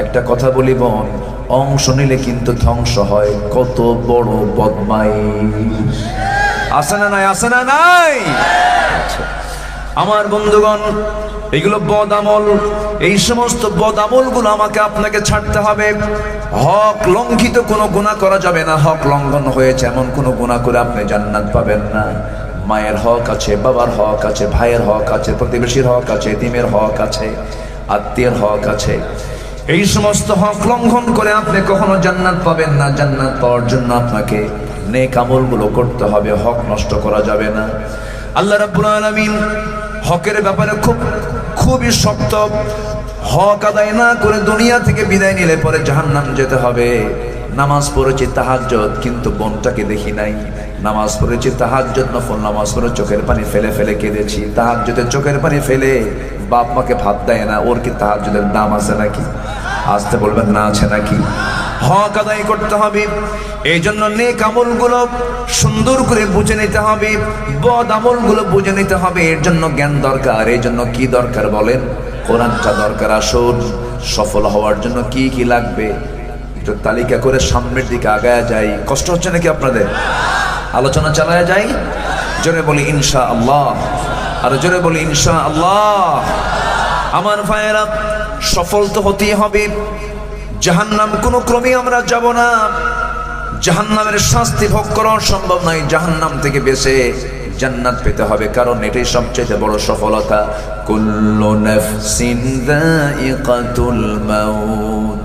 একটা কথা বলি বোন, অংশ নিলে কিন্তু ধ্বংস হয়। কত বড় বদমাইশ! আছে না নাই? আছে না নাই? আমার বন্ধুগণ, এগুলো বদ আমল। এই সমস্ত বদ আমলগুলো আমাকে আপনাকে ছাড়তে হবে। হক লঙ্ঘিত কোনো গুনাহ করা যাবে না। হক লঙ্ঘন হয়েছে এমন কোনো গুনাহ করে আপনি জান্নাত পাবেন না। মায়ের হক আছে, বাবার হক আছে, ভাইয়ের হক আছে, প্রতিবেশীর হক আছে, এতিমের হক আছে, আত্মীয়ের হক আছে। এই সমস্ত হক লঙ্ঘন করে আপনি কখনো জান্নাত পাবেন না। জান্নাত পাওয়ার জন্য আপনাকে নেক আমলগুলো করতে হবে। হক নষ্ট করা যাবে না। আল্লাহ রাব্বুল আলামিন হকের ব্যাপারে খুবই শক্ত। হক আদায় না করে দুনিয়া থেকে বিদায় নিলে পরে জাহান্নাম যেতে হবে। নামাজ পড়েছি তাহাজ্জুদ, কিন্তু বোনটাকে দেখি নাই। নামাজ পড়েছি তাহাজ্জুদ, নফল নামাজ পড়ে চোখের পানি ফেলে ফেলে কেঁদেছি। তাহাজ্জুদের চোখের পানি ফেলে বাপ মাকে ভাত দেয় না, ওর কি তাহাজ্জুদের দাম আছে নাকি? আসতে বলবেন না, আছে নাকি? হক আদায় করতে হবে। এই জন্য নেক আমলগুলো সুন্দর করে বুঝে নিতে হবে, বদ আমলগুলো বুঝে নিতে হবে। এর জন্য জ্ঞান দরকার। এই জন্য কি দরকার বলেন? কোরআনটা দরকার। আসুন, সফল হওয়ার জন্য কি কি লাগবে একটু তালিকা করে সামনের দিকে আগায়া যাই। কষ্ট হচ্ছে নাকি আপনাদের? আলোচনা চালায়া যাই। জোরে বলি ইনশাআল্লাহ, আর জোরে বলি ইনশাআল্লাহ। আমার ভাইয়েরা, সফল তো হতেই হবে। জাহান্নাম কোনো ক্রমে আমরা যাব না। জাহান্নামের শাস্তি ভোগ করা সম্ভব নয়। জাহান্নাম থেকে বেঁচে জান্নাত পেতে হবে, কারণ এটাই সবচেয়ে বড় সফলতা। কুল্লু নাফসিন যায়িকাতুল মাউত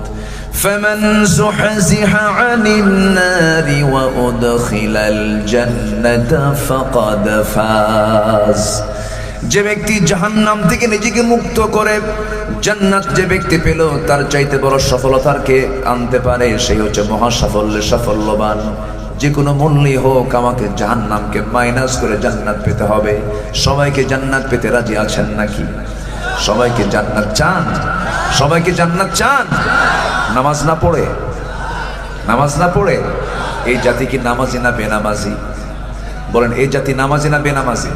ফামান যুহযিহা আনিন নারি ওয়া উদখিলাল জান্নাতা ফাকাদ ফাজ। যে ব্যক্তি জাহান্নাম থেকে নিজেকে মুক্ত করে জান্নাত যে ব্যক্তি পেল, তার চাইতে বড় সফলতার কে আনতে পারে? সেই হচ্ছে মহা সাফল্যের সাফল্যবান। যে কোনো মূল্যে হোক আমাকে জাহান্নামকে মাইনাস করে জান্নাত পেতে হবে। সবাইকে জান্নাত পেতে রাজি আছেন নাকি? সবাইকে জান্নাত চান? সবাইকে জান্নাত চান? নামাজ না পড়ে এই জাতি কি নামাজি না বেনামাজি? বলেন, এই জাতি নামাজি না বেনামাজি?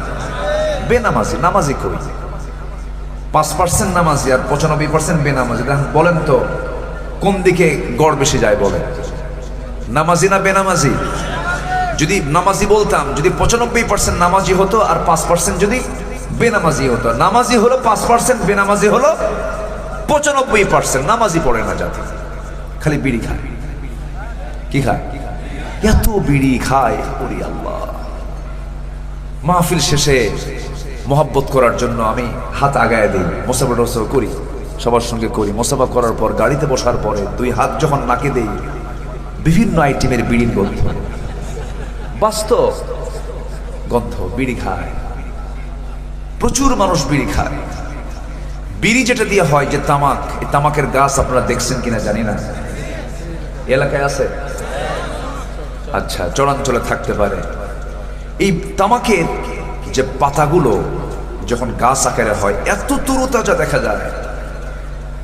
বেনামাজি। নামাজি কই? 5% নামাজি আর 95% বেনামাজি। বলেন তো কোন দিকে গড় বেশি যায়? বলেন, নামাজি না বেনামাজি? যদি নামাজি বলতাম, যদি 95% নামাজি হতো আর 5% যদি বেনামাজি হতো। নামাজি হলো 5%, বেনামাজি হলো 95%। নামাজি পড়ে না জাতি, খালি বিড়ি খায়। কি খায়? এত বিড়ি খায়। ওরে আল্লাহ! মাহফিল শেষে মোহাব্বত করার জন্য আমি হাত আগায় দিই, মোসাফা করি, সবার সঙ্গে করি। মোসাফা করার পর গাড়িতে বসার পরে 2 হাত যখন নাকে দেই, বিভিন্ন আইটেমের বিড়ির গন্ধ, বাস্তব গন্ধ। বিড়ি খায়, প্রচুর মানুষ বিড়ি খায়। বিড়ি যেটা দিয়ে হয়, যে তামাক, এই তামাকের গাছ আপনারা দেখছেন কিনা জানি না, এলাকায় আছে? আচ্ছা, চরাঞ্চলে থাকতে পারে। এই তামাকের যে পাতাগুলো যখন গাছ আকারে হয়, এত তরুতাজা দেখা যায়,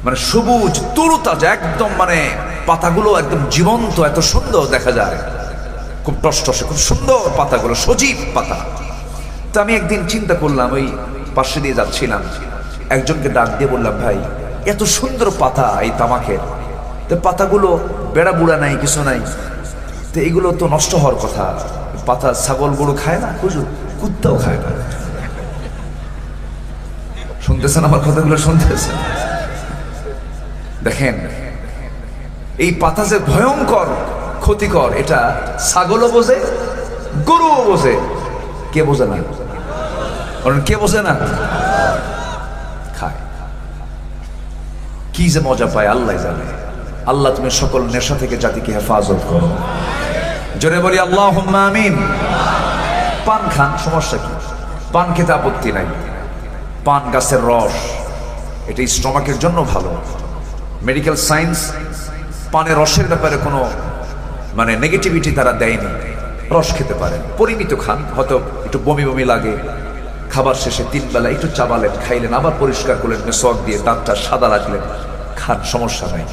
মানে সবুজ তরুতাজা একদম, মানে পাতাগুলো একদম জীবন্ত, এত সুন্দর দেখা যায়, খুব টসটসে, খুব সুন্দর পাতাগুলো, সজীব পাতা। তো আমি একদিন চিন্তা করলাম, ওই পাশে দিয়ে যাচ্ছিলাম, একজনকে ডাক দিয়ে বললাম, ভাই এত সুন্দর পাতা এই তামাকের, তো পাতাগুলো বেড়া বুড়া নাই, কিছু নাই, তো এগুলো তো নষ্ট হওয়ার কথা। পাতা ছাগল গরু খায় না, হুজুর, কুত্তাও খায় না। শুনতেছেন আমার কথাগুলো? শুনতেছেন? দেখেন এই পাতা যে ভয়ঙ্কর ক্ষতিকর, এটা ছাগলও বোঝে, গরুও বোঝে। কে বোঝে না? কে বোঝে না? খায়। কি যে মজা পায় আল্লাহ জানে। আল্লাহ তুমি সকল নেশা থেকে জাতিকে হেফাজত করো। জোরে বলি আল্লাহুম্মা আমিন। পান খান, সমস্যা কি? পান খেতে আপত্তি নাই। পান গাছের রস, এটা স্টমাকের জন্য ভালো। মেডিকেল সায়েন্স পানের রসের ব্যাপারে কোনো মানে নেগেটিভিটি তারা দেয়নি। রস খেতে পারেন, পরিমিত খান। হয়তো একটু বমি বমি লাগে, খাবার শেষে 3 বেলা একটু চাবালেন, খাইলেন, আবার পরিষ্কার করলেন মেসওয়াক দিয়ে, দাঁতটা সাদা রাখলেন, খান, সমস্যা নাই।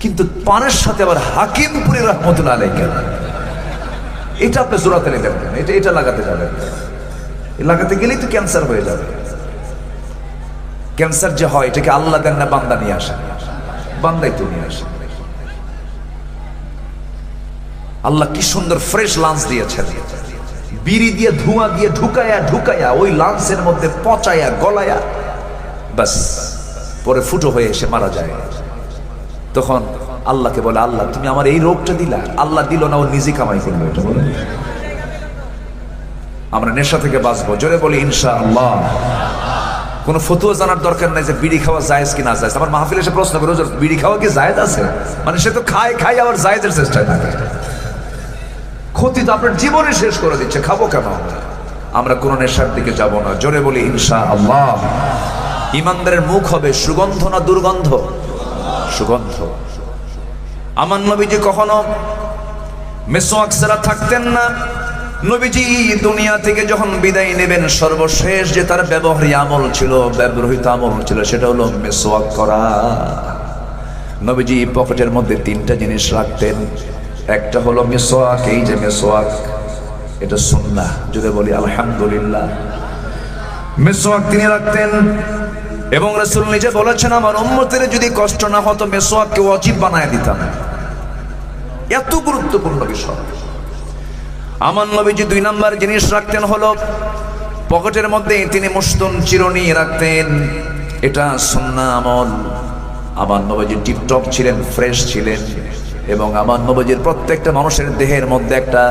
কিন্তু পানের সাথে আবার হাকিমপুরি রহমতুল্লাহ আলাইহি কেন? এটা আপনি জোড়াতে নিতে পারেন, এটা লাগাতে যাবেন। লাগাতে গেলেই তো ক্যান্সার হয়ে যাবে। ক্যান্সার যে হয়, এটাকে আল্লাহ দেন না বান্দা নিয়ে আসে? বান্দাই তো নিয়ে আসে। আল্লাহ কি সুন্দর ফ্রেশ লাঞ্চ দিয়েছেন, বিড়ি দিয়ে ধোঁয়া দিয়ে ঢুকায়া ওই লাঞ্চের মধ্যে পচায়া গলায়া বাস পরে ফুটো হয়ে এসে মারা যায়। তখন আল্লাহকে বলে, আল্লাহ তুমি আমার এই রোগটা দিলা। আল্লাহ দিল না, ও নিজে কামাই করলো। এটা বলে আমরা নেশা থেকে বাঁচবো, জোরে বলি ইনশাআল্লাহ। কোনো ফতুয়া জানার দরকার নাই যে বিড়ি খাওয়া জায়েজ কি না জায়েজ। আমার মাহফিলে এসে প্রশ্ন করে, বিড়ি খাওয়া কি জায়েজ আছে? মানে সে তো খায় আবার জায়েজের চেষ্টায় থাকে। ক্ষতি তো আপনার জীবনে শেষ করে দিচ্ছে, খাবো কেন? আমরা কোন নেশার দিকে যাব না, জোরে বলি ইনশাআল্লাহ। ইমানদারের মুখ হবে সুগন্ধ না দুর্গন্ধ? সুগন্ধ। আমার নবীজি কখনো মেসওয়াক ছাড়া থাকতেন না। নবীজি দুনিয়া থেকে যখন বিদায় নেবেন, সর্বশেষ যে তার ব্যবহারিক আমল ছিল, ব্যবহৃত আমল ছিল, সেটা হলো মেসওয়াক করা। নবীজি পকেটের মধ্যে 3টা জিনিস রাখতেন। একটা হলো মেসওয়াক, এই যে মেসওয়াক, এটা সুন্নাহ, যদি বলি আলহামদুলিল্লাহ। মেসওয়াক তিনি রাখতেন এবং রাসূল নিজে বলেছেন, আমার উম্মতের যদি কষ্ট না হতো মেসওয়াককে ওয়াজিব বানায় দিতাম। এত গুরুত্বপূর্ণ বিষয়। আমার নবীজি 2 নাম্বার জিনিস রাখতেন হলো পকেটের মধ্যে তিনি মুস্তুন চিরুনি রাখতেন। এটা সুন্নাহ আমল। আমার নবীজি টিপটপ ছিলেন, ফ্রেশ ছিলেন এবং আমার নবীজির প্রত্যেকটা মানুষের দেহের মধ্যে একটা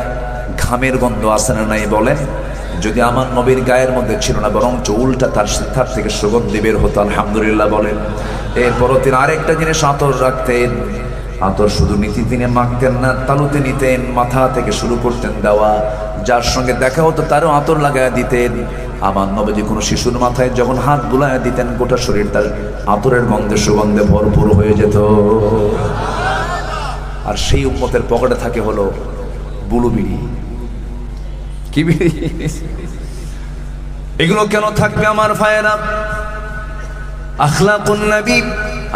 ঘামের গন্ধ আছে না নাই বলেন? যদি আমার নবীর গায়ের মধ্যে ছিল না, বরং উল্টা তার থেকে সুগন্ধি বের হতো, আলহামদুলিল্লাহ বলেন। এরপরও তিনি আরেকটা জিনিস আতর রাখতেন। আতর শুধু তিনি মাখতেন না, তালুতে নিতেন, মাথা থেকে শুরু করতেন দেওয়া। যার সঙ্গে দেখা হতো তারও আতর লাগায় দিতেন। আমার নবীজি কোনো শিশুর মাথায় যখন হাত বুলায় দিতেন, গোটা শরীর তার আতরের গন্ধে সুগন্ধে ভরপুর হয়ে যেত। আর সেই উম্মতের পকেটে থাকে হলো বুলু বিড়ি। কি বিড়ি? এগুলো কেন থাকবে আমার ভাইয়েরা? আখলাকুন নবী,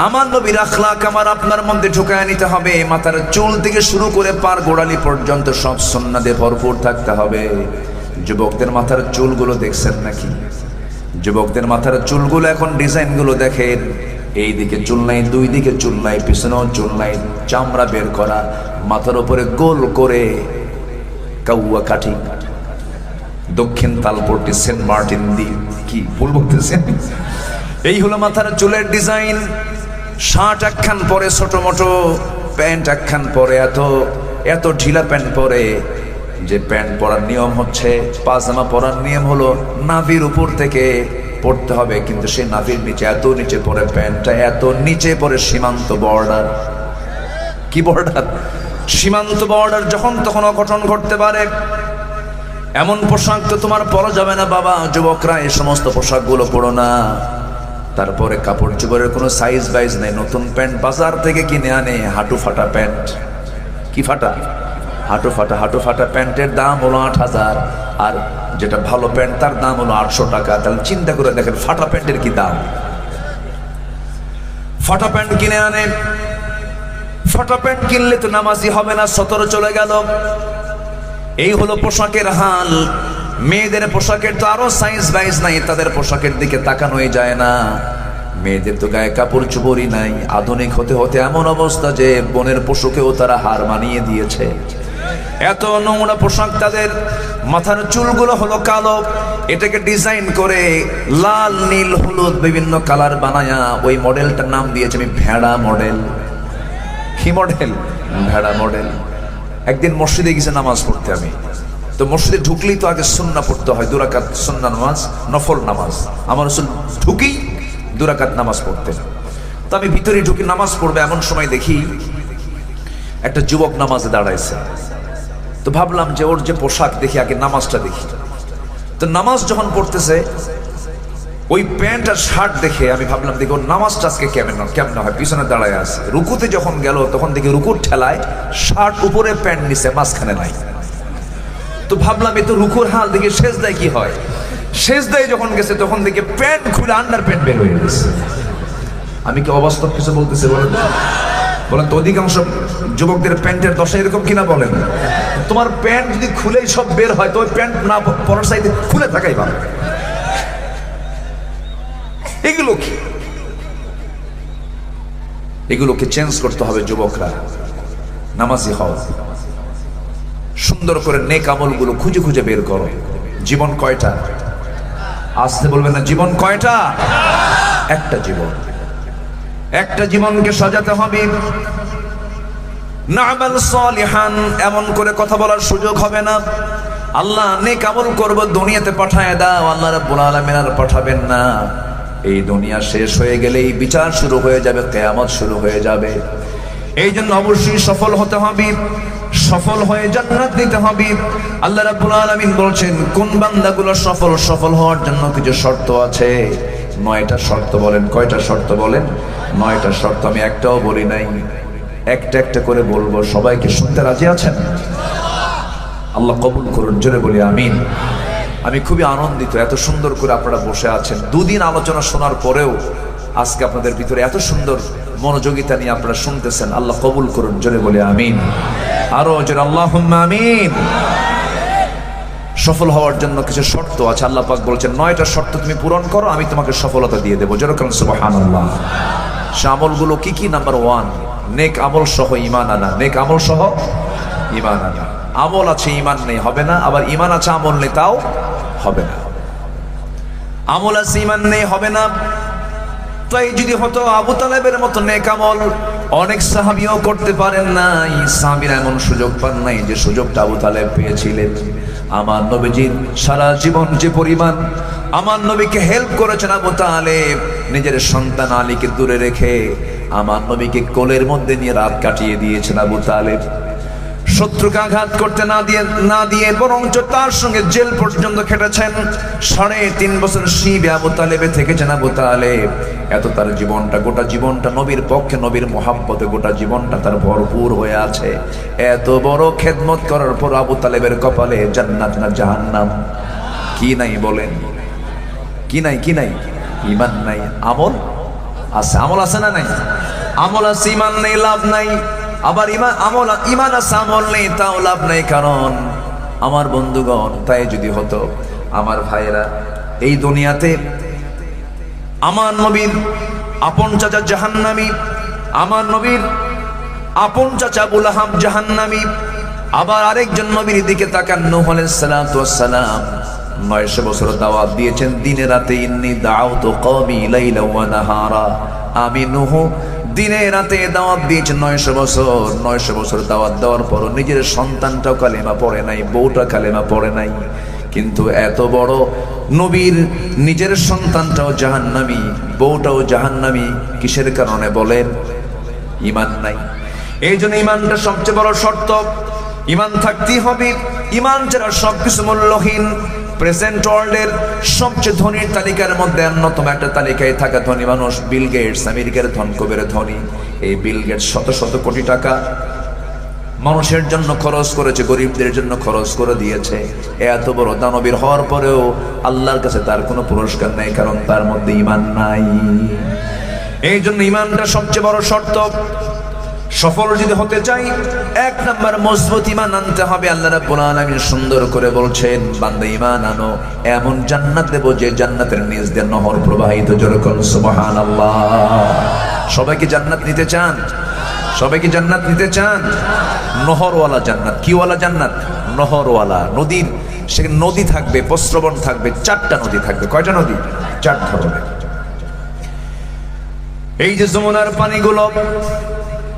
আমার নবীর আখলাক আমার আপনার মধ্যে ঢুকায় নিতে হবে। মাথার চুল থেকে শুরু করে পার গোড়ালি পর্যন্ত সব সুন্নাহ দিয়ে ভরপুর থাকতে হবে। যুবকদের মাথার চুলগুলো দেখছেন নাকি? যুবকদের মাথার চুলগুলো এখন ডিজাইনগুলো দেখেন। এই দিকে চুল নাই, 2 দিকে চুল নাই, পিছনেও চুল নাই, চামড়া বের করা, মাথার উপরে গোল করে কাউয়া কাঠি, দক্ষিণ তালপট্টি, সেন্ট মার্টিন দ্বীপ, কি ভুল বলতেছেন? এই হলো মাথার চুলের ডিজাইন। শার্ট একখান পরে ছোট মোটো, প্যান্ট একখান পরে এত ঢিলা প্যান্ট পরে, যে প্যান্ট পরার নিয়ম হচ্ছে, পাজামা পরার নিয়ম হলো নাভির উপর থেকে পড়তে হবে, কিন্তু সেই নাভির নিচে এত নিচে পরে প্যান্টটা, এত নিচে পরে সীমান্ত বর্ডার। কি বর্ডার? সীমান্ত বর্ডার। যখন তখন অঘটন ঘটতে পারে। এমন পোশাক তো তোমার পরা যাবে না বাবা। যুবকরা এই সমস্ত পোশাকগুলো পরো না। তারপরে কাপড় চোপড়ের কোনো সাইজ বাইজ নেই। নতুন প্যান্ট বাজার থেকে কিনে আনে, হাঁটু ফাটা প্যান্ট। কি ফাটা? হাঁটু ফাটা প্যান্টের দাম হলো 8,000, আর যেটা ভালো প্যান্ট তার দাম হলো 800 টাকা। তাহলে চিন্তা করে দেখেন ফাটা প্যান্টের কি দাম। ফাটা প্যান্ট কিনে আনে। ফাটা প্যান্ট কিনলে তো নামাজি হবে না, 17 চলে গেল। এই হলো পোশাকের হাল। মেয়েদের পোশাকের তো আরো সাইজ বাইজ নাই, তাদের পোশাকের দিকে তাকানোই যায় না। মেয়েদের তো গায়ে কাপড় চোপড়ই নাই। আধুনিক হতে হতে এমন অবস্থা যে বনের পশুকেও তারা হার মানিয়ে দিয়েছে। এত নোংরা পোশাক তাদের। মাথার চুলগুলো হলো কালো, এটাকে ডিজাইন করে লাল, নীল, হলুদ বিভিন্ন কালার বানায়া ওই মডেলটার নাম দিয়েছে আমি ভেড়া মডেল। কি মডেল? ভেড়া মডেল। একদিন মসজিদে গেছে নামাজ পড়তে আমি। তো মসজিদে ঢুকলেই তো আগে সুন্নাহ পড়তে হয়, 2 রাকাত সুন্নাহ নামাজ, নফল নামাজ। আমার রাসূল ঢুকেই 2 রাকাত নামাজ পড়তেন। তো আমি ভিতরে ঢুকে নামাজ পড়বে, এমন সময় দেখি একটা যুবক নামাজে দাঁড়াইছে। তো ভাবলাম যে ওর যে পোশাক দেখি, আগে নামাজটা দেখি। তো নামাজ যখন পড়তেছে, ওই প্যান্ট আর শার্ট দেখে আমি ভাবলাম দেখি ওর নামাজটা আজকে কেমন হয়। পিছনে দাঁড়ায় আছে। রুকুতে যখন গেল তখন দেখি রুকুর ঠেলায় শার্ট উপরে, প্যান্ট নিচে, মাঝখানে নাই। তো ভাবলাম এ তো রুকুর হাল, দেখি সেজদায় কি হয়। সেজদায় যখন গেছে তখন দেখি প্যান্ট খুলে আন্ডার প্যান্ট বের হয়ে গেছে। আমি কি অবাস্তব কিছু বলতেছি বলেন? তো অধিকাংশ যুবকদের প্যান্টের দশা এরকম কিনা বলেন? তোমার প্যান্ট যদি খুলেই সব বের হয়, তো ওই প্যান্ট না পরার সাইডে খুলে থাকাই ভালো। এগুলো কি? এগুলোকে চেঞ্জ করতে হবে। যুবকরা নামাজি হও। সুন্দর করে নেক আমলগুলো খুঁজে খুঁজে বের করো। জীবন কয়টা? আসতে বলবেন না, জীবন কয়টা? একটা জীবন। একটা জীবনকে সাজাতে হবে। না'মাল সালিহান এমন করে কথা বলার সুযোগ হবে না। আল্লাহ নেক আমল করব দুনিয়াতে পাঠায় দাও, আল্লাহ রাব্বুল আলামিন আর পাঠাবেন না। এই দুনিয়া শেষ হয়ে গেলেই বিচার শুরু হয়ে যাবে, কিয়ামত শুরু হয়ে যাবে। এই জন্য অবশ্যই সফল হতে হবে, সফল হয়ে জান্নাত নিতে হবে। আল্লাহ রাব্বুল আলামিন বলছেন কোন বান্দাগুলো সফল, সফল হওয়ার জন্য কিছু শর্ত আছে। 9টা শর্ত বলেন। কয়টা শর্ত বলেন? 9টা শর্ত। আমি একটাও বলি নাই, একটা একটা করে বলবো। সবাইকে শুনতে রাজি আছেন? আল্লাহ কবুল করুন, জোরে বলি আমিন। আমি খুবই আনন্দিত, এত সুন্দর করে আপনারা বসে আছেন। দুদিন আলোচনা শোনার পরেও আজকে আপনাদের ভিতরে এত সুন্দর মনোযোগিতা নিয়ে আপনারা শুনতেছেন। আল্লাহ কবুল করুন, জোরে বলি আমিন। আরো জোরে আল্লাহুম্মা আমিন। সফল হওয়ার জন্য কিছু শর্ত আছে। আল্লাহ পাক বলছেন 9টা শর্ত তুমি পূরণ করো, আমি তোমাকে সফলতা দিয়ে দেবো। জোরে বলেন সুবহানাল্লাহ। সে আমলগুলো কি কি? নাম্বার 1, নেক আমল সহ ঈমান আনা। নেক আমল সহ ঈমান আনা। আমল আছে ঈমান নেই, হবে না। আবার ঈমান আছে আমল নেই, তাও হবে না। আমল আছে ঈমান নেই, হবে না। তাই যদি হতো আবু তালেবের মতো নেক আমল অনেক সাহাবীও করতে পারেন নাই। সাহাবীরা এমন সুযোগ পান নাই যে সুযোগটা আবু তালেব পেয়েছিলেন। আমার নবীজির সারা জীবন যে পরিমাণ আমার নবীকে হেল্প করেছেন আবু তালেব, নিজের সন্তান আলীকে দূরে রেখে আমার নবীকে কোলের মধ্যে নিয়ে রাত কাটিয়ে দিয়েছেন আবু তালেব। শত্রুকে আঘাত করতে না দিয়ে বরঞ্চ তার সঙ্গে জেল পর্যন্ত খেটেছেন। 3.5 বছর শিবে আবু তালেবে থেকেছেন আবু তালেব। এত তার জীবনটা, গোটা জীবনটা নবীর পক্ষে, নবীর মহাব্বতে গোটা জীবনটা তার ভরপুর হয়ে আছে। এত বড় খেদমত করার পর আবু তালেবের কপালে জান্নাত না জাহান্নাম? কি নাই বলেন? কি নাই? কি নাই? ঈমান নাই। আমল আছে। আমল আছে না নাই? আমল আছে, ঈমান নেই, লাভ নাই। আবার ঈমান আছে, আমল নেই, তাও লাভ নাই। কারণ আমার বন্ধুগণ, তাই যদি হতো আমার ভাইয়েরা, এই দুনিয়াতে আমার নবীর আপন চাচা জাহান্নামী, আমার নবীর আপন চাচা আবু লাহাব জাহান্নামী। আবার আরেকজন নবীর দিকে তাকান, নূহ আলাইহিস সালাতু ওয়াস সালাম 900 বছর দাওয়াত দিয়েছেন দিনে রাতে। ইন্নী দাউতু কওমি লাইলা ওয়া নাহারা। আমি নূহ দিনে রাতে দাওয়াত দিয়েছেন 900 বছর দাওয়াত দেওয়ার পর নিজের সন্তানটাও কালেমা পড়ে নাই, বউটা কালেমা পড়ে নাই। কিন্তু এত বড় নবীর নিজের সন্তানটাও জাহান্নামী, বউটাও জাহান্নামী। কিসের কারণে বলেন? ঈমান নাই। এই জন্য ঈমানটা সবচেয়ে বড় শর্ত। ঈমান থাকতেই হবে। ঈমান ছাড়া সবকিছু মূল্যহীন। প্রেজেন্ট ওয়ার্ল্ডের সবচেয়ে ধনীর তালিকার মধ্যে অন্যতম একটা তালিকায় থাকা ধনী মানুষ বিল গেটস, আমেরিকার ধনকুবের ধনী। এই বিল গেটস শত শত কোটি টাকা মানুষের জন্য খরচ করেছে, গরিবদের জন্য খরচ করে দিয়েছে। এত বড় দানবীর হওয়ার পরেও আল্লাহর কাছে তার কোনো পুরস্কার নেই, কারণ তার মধ্যে ঈমান নাই। এই জন্য ঈমানটা সবচেয়ে বড় শর্ত। সফল যদি হতে চাই 1 নাম্বার মজবুত ঈমান আনতে হবে। আল্লাহ রাব্বুল আলামিন সুন্দর করে বলছেন, বান্দা ঈমান আনো, এমন জান্নাত দেব যে জান্নাতের নিচ দিয়ে নহর প্রবাহিত। জোরে বলুন সুবহানাল্লাহ। সবাই কি জান্নাত নিতে চান? সবাই কি জান্নাত নিতে চান? নহরওয়ালা জান্নাত। কিওয়ালা জান্নাত? নহরওয়ালা। নদীর, সেখানে নদী থাকবে, প্রস্রবণ থাকবে, 4টা নদী থাকবে। কয়টা নদী? 4 ধরনের। এই যে যমুনার পানিগুলো,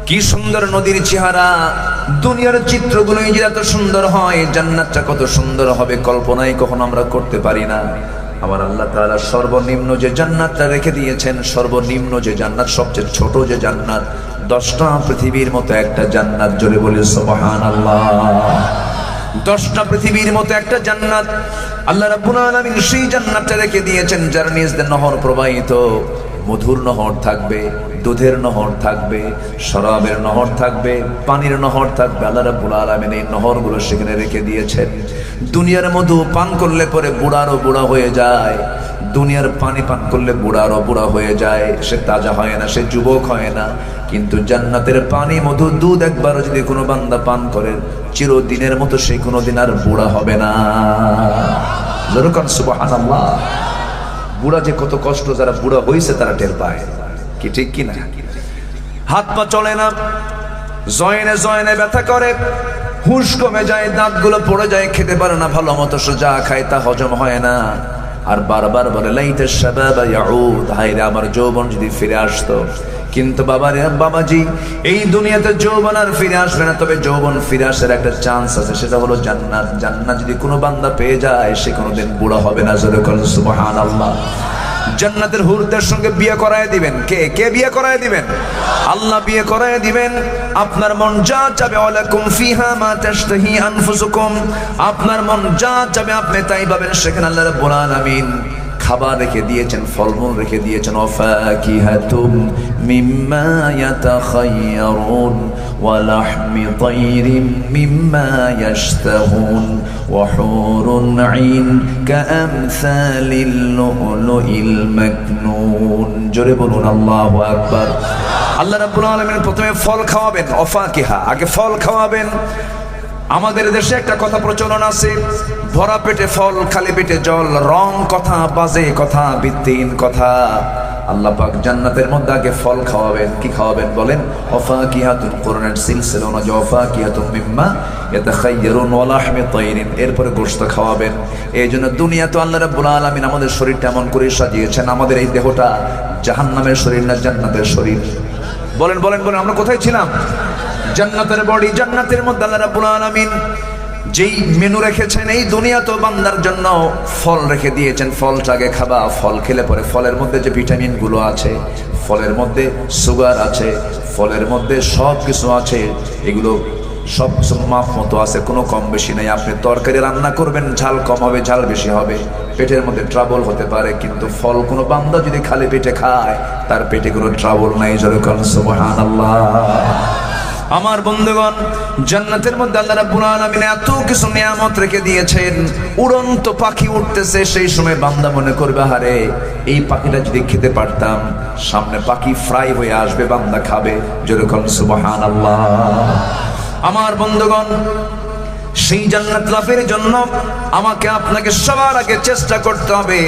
কি সুন্দর নদীর চেহারা। দুনিয়ার চিত্রগুলো এই যে এত সুন্দর হয়, জান্নাতটা কত সুন্দর হবে কল্পনাই কখনো আমরা করতে পারি না। আমার আল্লাহ তাআলা সর্বনিম্ন যে জান্নাতটা রেখে দিয়েছেন, সর্বনিম্ন যে জান্নাত, সবচেয়ে ছোট যে জান্নাত, 10টা পৃথিবীর মতো একটা জান্নাত। জোরে বলি সুবহানাল্লাহ। 10টা পৃথিবীর মতো একটা জান্নাত আল্লাহ রাব্বুল আলামিন সেই জান্নাতটা রেখে দিয়েছেন, যার নিচ দিয়ে নহর প্রবাহিত। মধুর নহর থাকবে, দুধের নহর থাকবে, শরাবের নহর থাকবে, পানির নহর থাকবে। আল্লাহ রাব্বুল আলামিন এই নহরগুলো সেখানে রেখে দিয়েছেন। দুনিয়ার মধু পান করলে পরে বুড়ারও বুড়া হয়ে যায়, দুনিয়ার পানি পান করলে বুড়ারও বুড়া হয়ে যায়, সে তাজা হয় না, সে যুবক হয় না। কিন্তু জান্নাতের পানি, মধু, দুধ একবারও যদি কোনো বান্দা পান করে, চিরদিনের মতো সে কোনোদিন আর বুড়া হবে না। জোরে বলুন সুবহানাল্লাহ। বুড়া যে কত কষ্ট, যারা বুড়া হয়েছে তারা টের পায়। কি ঠিক কিনা? হাত পা চলে না, জয়েনে জয়েনে ব্যথা করে, হুশ কমে যায়, দাঁতগুলো পড়ে যায়, খেতে পারে না ভালো মতো, সোজা খায় তা হজম হয় না, আর বারবার বলে লাইতা শাবাবা ইয়াউদ, হায়রে আমার যৌবন যদি ফিরে আসতো। কিন্তু বাবাজি, এই দুনিয়াতে যৌবন আর ফিরে আসবে না, তবে যৌবন ফিরে আসার একটা চান্স আছে, সেটা হলো জান্নাত। জান্নাত যদি কোনো বান্দা পেয়ে যায়, সে কোনোদিন বুড়া হবে না। জোরে বলেন সুবহানাল্লাহ। জান্নাতের হুরদের সঙ্গে বিয়ে করায় দিবেন কে বিয়ে করায় দিবেন? আল্লাহ বিয়ে করায় দিবেন। আপনার মন যা চাবে, ওয়ালাকুম ফিহা মা তাশতাহি আনফুসুকুম, আপনার মন যা চাবে আপনি তাই পাবেন। সেখানে আল্লাহ রাব্বুল আলামিন খাবার রেখে দিয়েছেন, ফলমূল রেখে দিয়েছেন, ওয়াফাকিহাতুম মিম্মা ইয়াতাখায়্যারুন ওয়া লাহমি তায়রিম মিম্মা ইয়াশতাহুন ওয়া হুরুন আইন কাআমসালিল লুলুইল মাকনুন। জোরে বলুন আল্লাহু আকবার। আল্লাহ রাব্বুল আলামিন প্রথমে ফল খাওয়াবেন, ওয়াফাকিহা, আগে ফল খাওয়াবেন। আমাদের দেশে একটা কথা প্রচলন আছে, ভরা পেটে ফল খালি পেটে জল, রং কথা, বাজে কথা, ভিত্তিহীন কথা। আল্লাহ পাক জান্নাতের মধ্যে আগে ফল খাওয়াবেন। কি খাওয়াবেন বলেন? ওয়াফাকিহাতুন, কোরআনের সিলসিলা অনুযায়ী ওয়াফাকিহাতুম মিম্মা ইয়াতাখায়্যারুন ওয়া লাহমি তায়রিন, এরপরে গোশত খাওয়াবেন। এই জন্য দুনিয়া তো আল্লাহ রাব্বুল আলামিন আমাদের শরীরটা এমন করে সাজিয়েছেন, আমাদের এই দেহটা জাহান্নামের শরীর না জান্নাতের শরীর? বলেন বলেন বলেন, আমরা কোথায় ছিলাম? জান্নাতের বডি, জান্নাতের মধ্যে আল্লাহ রাব্বুল আলামিন যেই মেনু রেখেছেন, এই দুনিয়া তো বান্দার জন্য ফল রেখে দিয়েছেন। ফলটাকে খাবা, ফল খেলে পরে ফলের মধ্যে যে ভিটামিন গুলো আছে, ফলের মধ্যে সুগার আছে, ফলের মধ্যে সব কিছু আছে, এগুলো সব কিছু মাপ মতো আছে, কোনো কম বেশি নেই। আপনি তরকারি রান্না করবেন, ঝাল কম হবে, ঝাল বেশি হবে, পেটের মধ্যে ট্রাবল হতে পারে। কিন্তু ফল কোনো বান্দা যদি খালি পেটে খায়, তার পেটে কোনো ট্রাবল নাই। জোরে বলেন সুবহানাল্লাহ। আমার বন্ধুগণ, জান্নাতের মধ্যে আল্লাহ রাব্বুল আলামিন এত কিছু নিয়ামত রেখে দিয়েছেন। উড়ন্ত পাখি উঠতেছে, সেই সময় বান্দা মনে করবে, হারে এই পাখিটা যদি খেতে পারতাম। সামনে পাখি ফ্রাই হয়ে আসবে, বান্দা খাবে। জোরে বলেন সুবহানাল্লাহ। আমার বন্ধুগণ, সেই জান্নাত লাভের জন্য আমাকে আপনাকে সবার আগে চেষ্টা করতে হবে,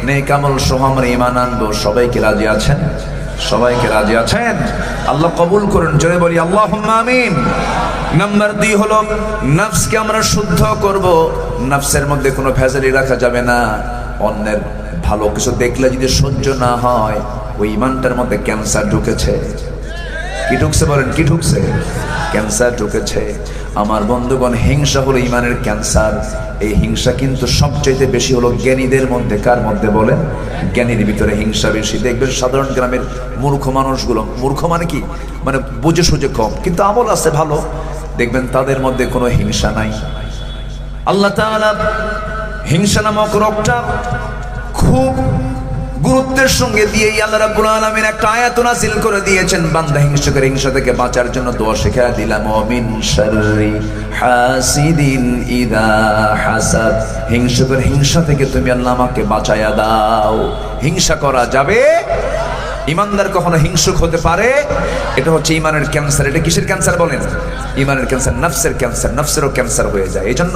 নেক আমল সহ আমরা ঈমান আনবো। সবাইকে রাজি আছেন? সবাইকে রাজি আছেন? আল্লাহ কবুল করুন। জোরে বলি আল্লাহুম্মা আমিন। নাম্বার 2 হলো নফসকে আমরা শুদ্ধ করব। নফসের মধ্যে কোনো ভেজালি রাখা যাবে না। অন্যের ভালো কিছু দেখলে যদি সহ্য না হয়, ওই ঈমানটার মধ্যে ক্যান্সার ঢুকেছে। কি ঢুকছে বলেন? কি ঢুকছে? ক্যান্সার ঢুকেছে। আমার বন্ধুগণ, হিংসা হলো ঈমানের ক্যান্সার। এই হিংসা কিন্তু সবচাইতে বেশি হলো জ্ঞানীদের মধ্যে। কার মধ্যে বলেন? জ্ঞানীর ভিতরে হিংসা বেশি। দেখবেন সাধারণ গ্রামের মূর্খ মানুষগুলো, মূর্খ মানে কি, মানে বুঝে সুঝে কম, কিন্তু আমল আছে ভালো, দেখবেন তাদের মধ্যে কোনো হিংসা নাই। আল্লাহ তাআলা হিংসা নামক রোগটা খুব গুরুত্বের সঙ্গে দিয়ে আল্লাহ রাব্বুল আলামিন একটা আয়াত নাযিল করে দিয়েছেন। বান্দা হিংসা থেকে বাঁচার জন্য দোয়া শিখিয়ে দিলাম, মিন শাররি হাসিদিন ইযা হাসাদ। হিংসা থেকে তুমি আল্লাহ আমাকে বাঁচায়া দাও। হিংসা করা যাবে? ইমানদার কখনো হিংসুক হতে পারে? এটা হচ্ছে ইমানের ক্যান্সার। এটা কিসের ক্যান্সার বলেন? ইমানের ক্যান্সার, নফসের ক্যান্সার। নফসেরও ক্যান্সার হয়ে যায়। এই জন্য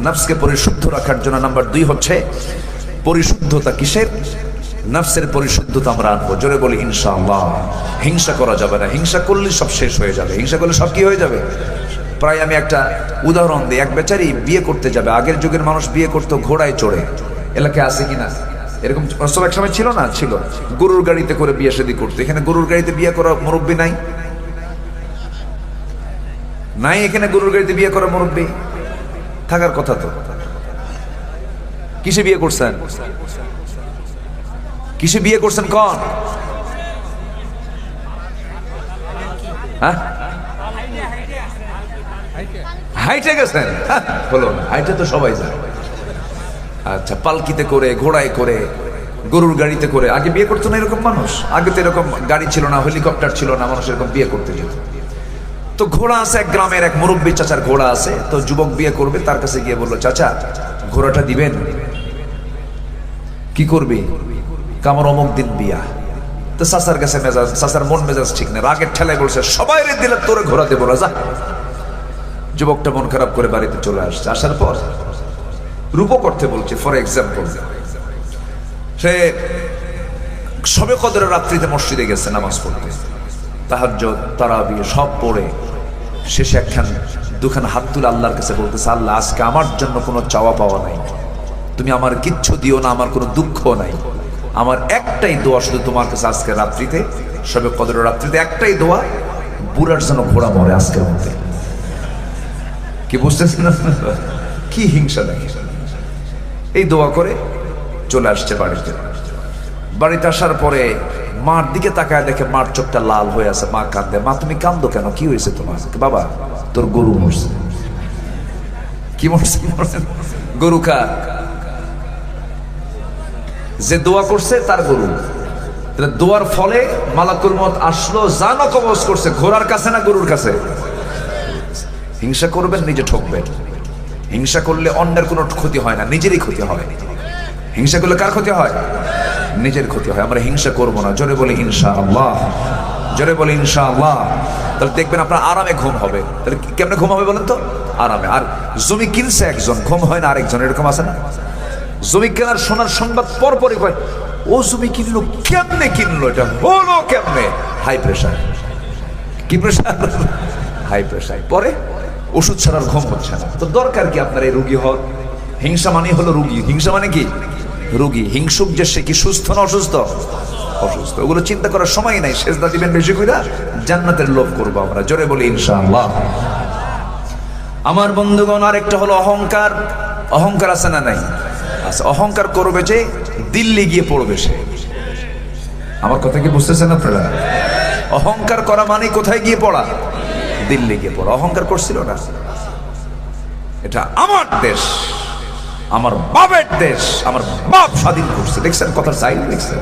নফসকে পরিশুদ্ধ রাখার জন্য নাম্বার 2 হচ্ছে পরিশুদ্ধতা। কিসের? নফসের পরিশুদ্ধতা আমরা আনবো। জোরে বলি ইনশাআল্লাহ। হিংসা করা যাবে না। হিংসা করলে সব শেষ হয়ে যাবে। হিংসা করলে সব কি হয়ে যাবে? প্রায় আমি একটা উদাহরণ দিই। এক বেচারি বিয়ে করতে যাবে। আগের যুগের মানুষ বিয়ে করতো ঘোড়ায় চড়ে। এলাকায় আছে কিনা এরকম? সব এক সময় ছিল না? ছিল। গরুর গাড়িতে করে বিয়ে শাদী করতো। এখানে গরুর গাড়িতে বিয়ে করা মুরব্বি নাই? নাই এখানে গরুর গাড়িতে বিয়ে করা মুরব্বি থাকার কথা তো। কিসে বিয়ে করছেন? কিসে বিয়ে করছেন? কোন? হাইটে গেছেন? হলো না, হাইটে তো সবাই যায়। আচ্ছা, পালকিতে করে, ঘোড়ায় করে, গরুর গাড়িতে করে আগে বিয়ে করতো না এরকম মানুষ? আগে তো এরকম গাড়ি ছিল না, হেলিকপ্টার ছিল না, মানুষ এরকম বিয়ে করতে যেত। তো ঘোড়া আছে এক গ্রামের, এক মুরব্বী চাচার ঘোড়া আছে। তো যুবক বিয়ে করবে, তার কাছে গিয়ে বললো, চাচা ঘোড়াটা দিবেন? কি করবি? আমার অমুক দিন বিয়া। তো চাচার কাছে মেজাজ, চাচার মন মেজাজ ঠিক না, রাগের ঠেলায় বলছে, সবাই রে দিলে তোরে ঘোড়া দেবো না, যা। যুবকটা মন খারাপ করে বাড়িতে চলে আসছে। আসার পর রূপক করতে বলছে। ফর এক্সাম্পল, সে শবে কদরের রাত্রিতে মসজিদে গেছে নামাজ পড়তে, তাহাজ্জুদ, তারাবি সব পড়ে শেষে একখান দুখান হাত তুলে আল্লাহর কাছে বলতেছে, আল্লাহ আজকে আমার জন্য কোনো চাওয়া পাওয়া নাই, তুমি আমার কিচ্ছু দিও না, আমার কোনো দুঃখ নাই, আমার একটাই দোয়া শুধু তোমার কাছে আজকে রাত্রিতে, সবে কদরের রাত্রিতে একটাই দোয়া, বুড়ার যেন ঘোড়া মরে আজকের মধ্যে। কি বুঝতেছেন না? কি হিংসা দেখে। এই দোয়া করে চলে আসছে বাড়িতে। বাড়িতে আসার পরে মার দিকে তাকায় দেখে মার চোখটা লাল হয়ে আছে। মা কান্দে। মা তুমি কান্দো কেন, কি হয়েছে তোমার? বাবা তোর গরু মরছে। কি মরছে? গরু কার? যে দোয়া করছে তার গরু। দোয়ার ফলে মালাকুল মউত আসলো, জান কবজ করছে। ঘোড়ার কাছে না গরুর কাছে? হিংসা করবেন নিজে ঠকবেন। হিংসা করলে অন্যের কোনো ক্ষতি হয় না, নিজেরই ক্ষতি হয়। হিংসা করলে কার ক্ষতি হয়? নিজের ক্ষতি হয়। আমরা হিংসা করবো না। জোরে বলি ইনশাআল্লাহ, জোরে বলি ইনশাআল্লাহ। তাহলে দেখবেন আপনার আরামে ঘুম হবে। তাহলে কেমনে ঘুম হবে বলেন তো? আরামে। আর জমি কিনছে একজন, ঘুম হয় না আরেকজন, এরকম আছে না? জমি কেনার শোনার সংবাদ পরপরই কয়, ও জমি কিনলো, কেমনে কিনলো, এটা হলো কেমনে? High pressure. কি প্রেশার? High pressure. পরে ওষুধ ছাড়ার ঘুম হচ্ছে না। তো দরকার কি আপনার এই রুগী হওয়ার? হিংসা মানে হলো রুগী। হিংসা মানে কি? রুগী। হিংসুক যে সে কি সুস্থ না অসুস্থ? অসুস্থ। ওগুলো চিন্তা করার সময় নাই। সেজদা দিবেন বেশি কইরা, জান্নাতের লোভ করবো আমরা। জোরে বলি ইনশাআল্লাহ। আমার বন্ধুগণ, আরেকটা হলো অহংকার। অহংকার আছে না নাই? আচ্ছা, অহংকার করবে যে দিল্লি গিয়ে পড়বে সে। আমার কথা কি বুঝতেছেন আপনারা? অহংকার করা মানে কোথায় গিয়ে পড়া? দিল্লি গিয়ে পড়া। অহংকার করছিল না, এটা আমার দেশ, আমার বাপের দেশ, আমার বাপ স্বাধীন করছে। দেখছেন কথার চাই? দেখছেন?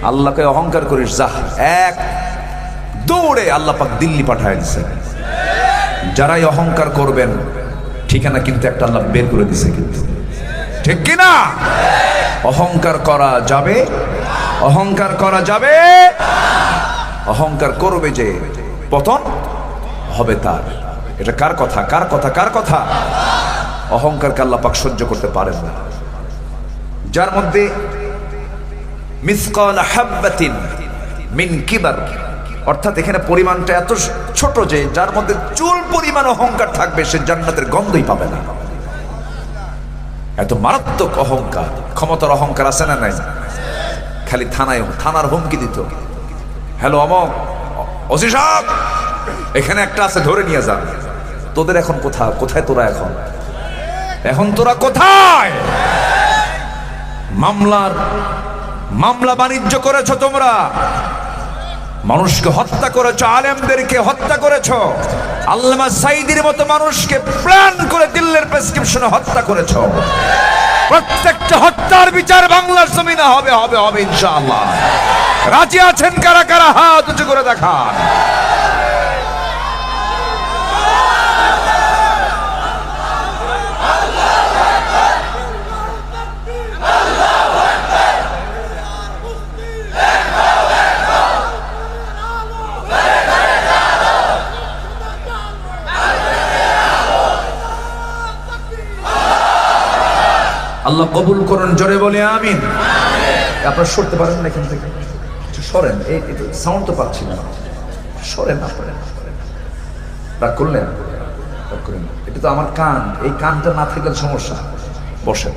আল্লাহকে অহংকার করিস, যা, এক দৌড়ে আল্লাহ পাক দিল্লি পাঠায় দিচ্ছে। যারাই অহংকার করবেন ঠিকানা কিন্তু একটা আল্লাহ বের করে দিছে, কিন্তু ঠিক কিনা? অহংকার করা যাবে, অহংকার করা যাবে। অহংকার করবে যে পতন হবে তার। এটা কার কথা? কার কথা? কার কথা? অহংকারকে আল্লাহ পাক সহ্য করতে পারেন না। যার মধ্যে মিসকাল হাব্বাতিন মিন কিবার, অর্থাৎ এখানে পরিমাণটা এত ছোট যে যার মধ্যে চুল পরিমাণ অহংকার থাকবে সে জান্নাতের গন্ধই পাবে না। এত মারাত্মক অহংকার। ক্ষমতার অহংকার আছে না নাই? খালি থানার হুমকি দিত, হ্যালো অমক, ওসি সাহেব এখানে একটা আছে, ধরে নিয়ে যান। তোদের এখন কোথায় তোরা? এখন তোরা কোথায়? মামলা বাণিজ্য করেছ তোমরা, মানুষকে হত্যা করেছ, আলেমদেরকে হত্যা করেছ, আল্লামা সাইদির মতো মানুষকে প্ল্যান করে দিল্লির প্রেসক্রিপশনে হত্যা করেছ। প্রত্যেকটা হত্যার বিচার বাংলার জমিনে হবে, হবে, হবে ইনশাআল্লাহ। রাজি আছেন কারা কারা? হাত উঁচু করে দেখান। আল্লাহ কবুল করুন। জোরে বলে আমিন। আপনারা সরতে পারেন না এখান থেকে? সরেন, এই সাউন্ড তো পাচ্ছি না। সরেন আপনারা। রাগ করলেন? এটা তো আমার কান, এই কানটা না থাকলে সমস্যা। বসেন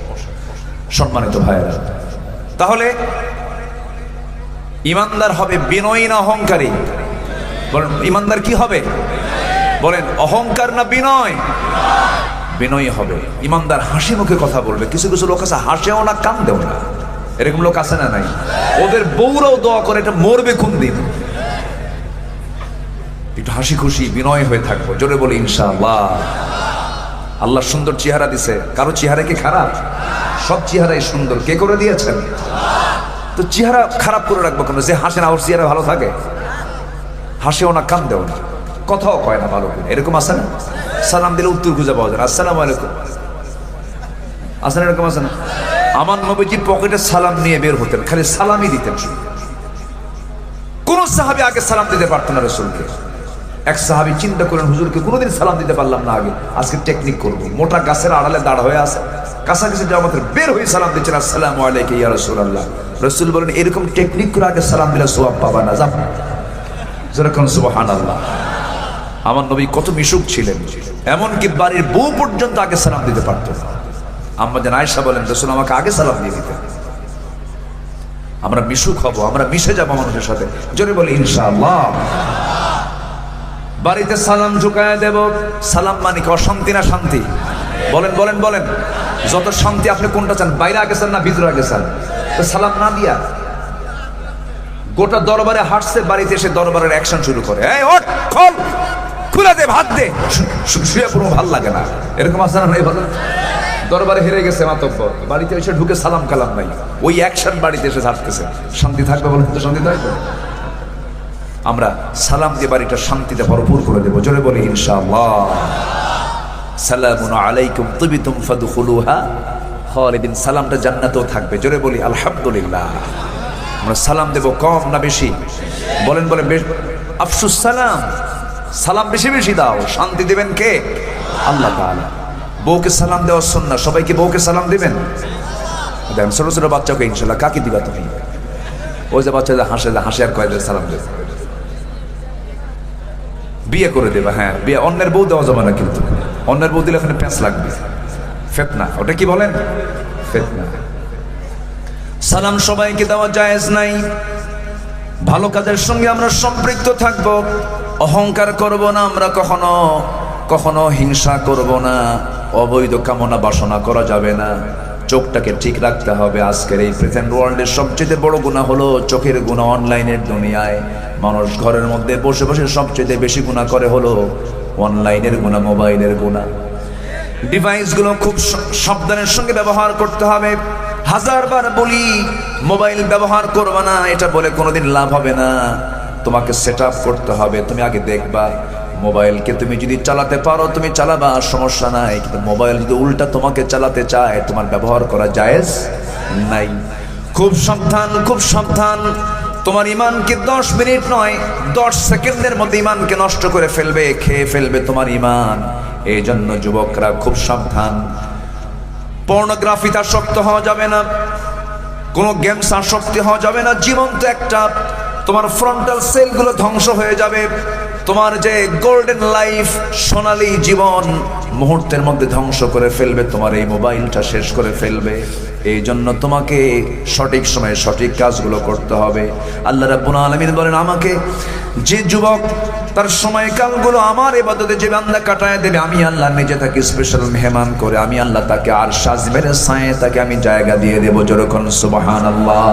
সম্মানিত ভাইয়েরা। তাহলে ইমানদার হবে বিনয়ী না অহংকারী? বলেন ইমানদার কি হবে? বলেন অহংকার না বিনয়? বিনয়ী হবে। ইমানদার হাসি মুখে কথা বলবে। কিছু কিছু লোক আছে হাসেও না কান্দেও না, এরকম লোক আছে না নাই? ওদের বউরাও দোয়া করে এটা মরবে কোন দিন। একটু হাসি খুশি বিনয় হয়ে থাকবো। জোরে বলি ইনশাআল্লাহ। আল্লাহ সুন্দর চেহারা দিছে, কারো চেহারা কি খারাপ? সব চেহারাই সুন্দর। কে করে দিয়েছেন? তো চেহারা খারাপ করে রাখবো কেন? যে হাসে না ওর চেহারা ভালো থাকে? হাসেও না কান্দেও না, কথাও কয় না ভালো করে, এরকম আছে না? সালাম দিলে উত্তর খুঁজে পাওয়া যায় না, আসসালামু আলাইকুম, আছে না? এরকম আছে না? আমার নবীজি পকেটে সালাম নিয়ে বের হতেন, খালি সালামই দিতেন। কোন সাহাবী আগে সালাম দিতে পারতেন না রাসূলকে। এক সাহাবী চিন্তা করেন, হুজুরকে কোনোদিন সালাম দিতে পারলাম না আগে, আজকে টেকনিক করবো। মোটা গাছের আড়ালে দাঁড় হয়ে আছে, কাছাকাছি যাওয়া মাত্র বের হয়ে সালাম দিচ্ছেন, আসসালামু আলাইকুম ইয়া রাসূলুল্লাহ। রাসূল বলেন এরকম টেকনিক করে আগে সালাম দিলে সওয়াব পাবা না, যাও যেরকম সুবহানাল্লাহ। আমার নবী কত মিশুক ছিলেন, এমনকি বাড়ির বউ পর্যন্ত আগে সালাম দিতে পারত না। আম্মা জান আয়েশা বলেন, রাসূল আমাকে আগে সালাম দিয়ে দিতেন। আমরা মিশুক হব, আমরা মিশে যাবো মানুষের সাথে। জোরে বলি ইনশাআল্লাহ। বাড়িতে সালাম ঝুঁকায় দেব। সালাম মানে কি অশান্তি না শান্তি? বলেন বলেন বলেন। যত শান্তি আপনি কোনটা চান, বাইরে আগে চান না ভিতরে আগে চান? তো সালাম না দিয়া গোটা দরবারে হাঁটছে, বাড়িতে এসে দরবারের অ্যাকশন শুরু করে, এই ওঠ, খোল, খুলে দে, ভাত দে, শুয়ে পুরো ভাল লাগে না, এরকম আছে না? নাই বলেন। দরবারে হেরে গেছে মাতব্বর, বাড়িতে এসে ঢুকে সালাম কালাম নাই, ওই অ্যাকশন বাড়িতে এসে ঝাড়তেছে। শান্তি থাকবে বলেন তো? শান্তি থাকবে? আমরা সালাম দিয়ে বাড়িটা শান্তিতে ভরপুর করে দেবো। জোরে বলি ইনশাআল্লাহ। সালামুন আলাইকুম তিবতুম ফাদখুলুহা খালিদিন। সালামটা জান্নাতেও থাকবে। জোরে বলি আলহামদুলিল্লাহ। আমরা সালাম দেব কম না বেশি? বলেন বলেন। আফসুস সালাম, সালাম বেশি বেশি দাও। শান্তি দিবেন কে? আল্লাহ তাআলা। বউকে সালাম দেওয়ার সুন্নাহ, সবাইকে বউকে সালাম দিবেন। দেখেন ছোট ছোট বাচ্চাকে ইনশাআল্লাহ কাকে দিবা তুমি? ওই যে বাচ্চা হাসে হাসে আর কয়েকজন সালাম দেবে। বিয়ে করে দেবা, হ্যাঁ বিয়ে, অন্যের বউ দেওয়া যাবে না কিন্তু। অন্যের বউ দিলে ওখানে প্যাঁচ লাগবে, ফিতনা। ওটা কি বলেন? ফিতনা। সালাম সবাইকে দেওয়া জায়েজ নাই। ভালো কাজের সঙ্গে আমরা সম্পৃক্ত থাকব, অহংকার করব না, আমরা কখনো কখনো হিংসা করব না, অবৈধ কামনা বাসনা করা যাবে না। চোখটাকে ঠিক রাখতে হবে। আজকের এই প্রেজেন্ট ওয়ার্ল্ডের সবচেয়ে বড় গুনাহ হলো চোখের গুনাহ। অনলাইনের দুনিয়ায় মানুষ ঘরের মধ্যে বসে বসে সবচেয়ে বেশি গুনাহ করে হলো অনলাইনের গুনাহ, মোবাইলের গুনাহ। ডিভাইসগুলো খুব সাবধানের সঙ্গে ব্যবহার করতে হবে। হাজারবার বলি মোবাইল ব্যবহার করবে না, এটা বলে কোনোদিন লাভ হবে না। তোমাকে সেট আপ করতে হবে। তুমি আগে দেখবা মোবাইলকে তুমি যদি চালাতে পারো তুমি চালাবা, সমস্যা নাই। কিন্তু মোবাইল যদি উল্টা তোমাকে চালাতে চায়, তোমার ব্যবহার করা জায়েজ নাই। খুব সাবধান, খুব সাবধান। তোমার ইমানকে 10 মিনিট নয় 10 সেকেন্ডের মধ্যে ইমানকে নষ্ট করে ফেলবে, খেয়ে ফেলবে তোমার ইমান। এই জন্য যুবকরা খুব সাবধান। পর্নোগ্রাফিতে আসক্ত হওয়া যাবে না, কোনো গেমস আসক্তি হওয়া যাবে না। জীবন্ত একটা তোমার ফ্রন্টাল সেলগুলো ধ্বংস হয়ে যাবে। তোমার যে গোল্ডেন লাইফ, সোনালী জীবন মুহূর্তের মধ্যে ধ্বংস করে ফেলবে, তোমার এই মোবাইলটা শেষ করে ফেলবে। এই জন্য তোমাকে সঠিক সময়ে সঠিক কাজগুলো করতে হবে। আল্লাহ রাব্বুল আলামিন বলেন, আমাকে যে যুবক তার সময়কালগুলো আমার ইবাদতে যে বান্দা কাটায় দেবে, আমি আল্লাহ নিজে তাকে স্পেশাল মেহমান করে আমি আল্লাহ তাকে আর সাজমের ছায়ে তাকে আমি জায়গা দিয়ে দেবো। যেরকম সুবহানাল্লাহ।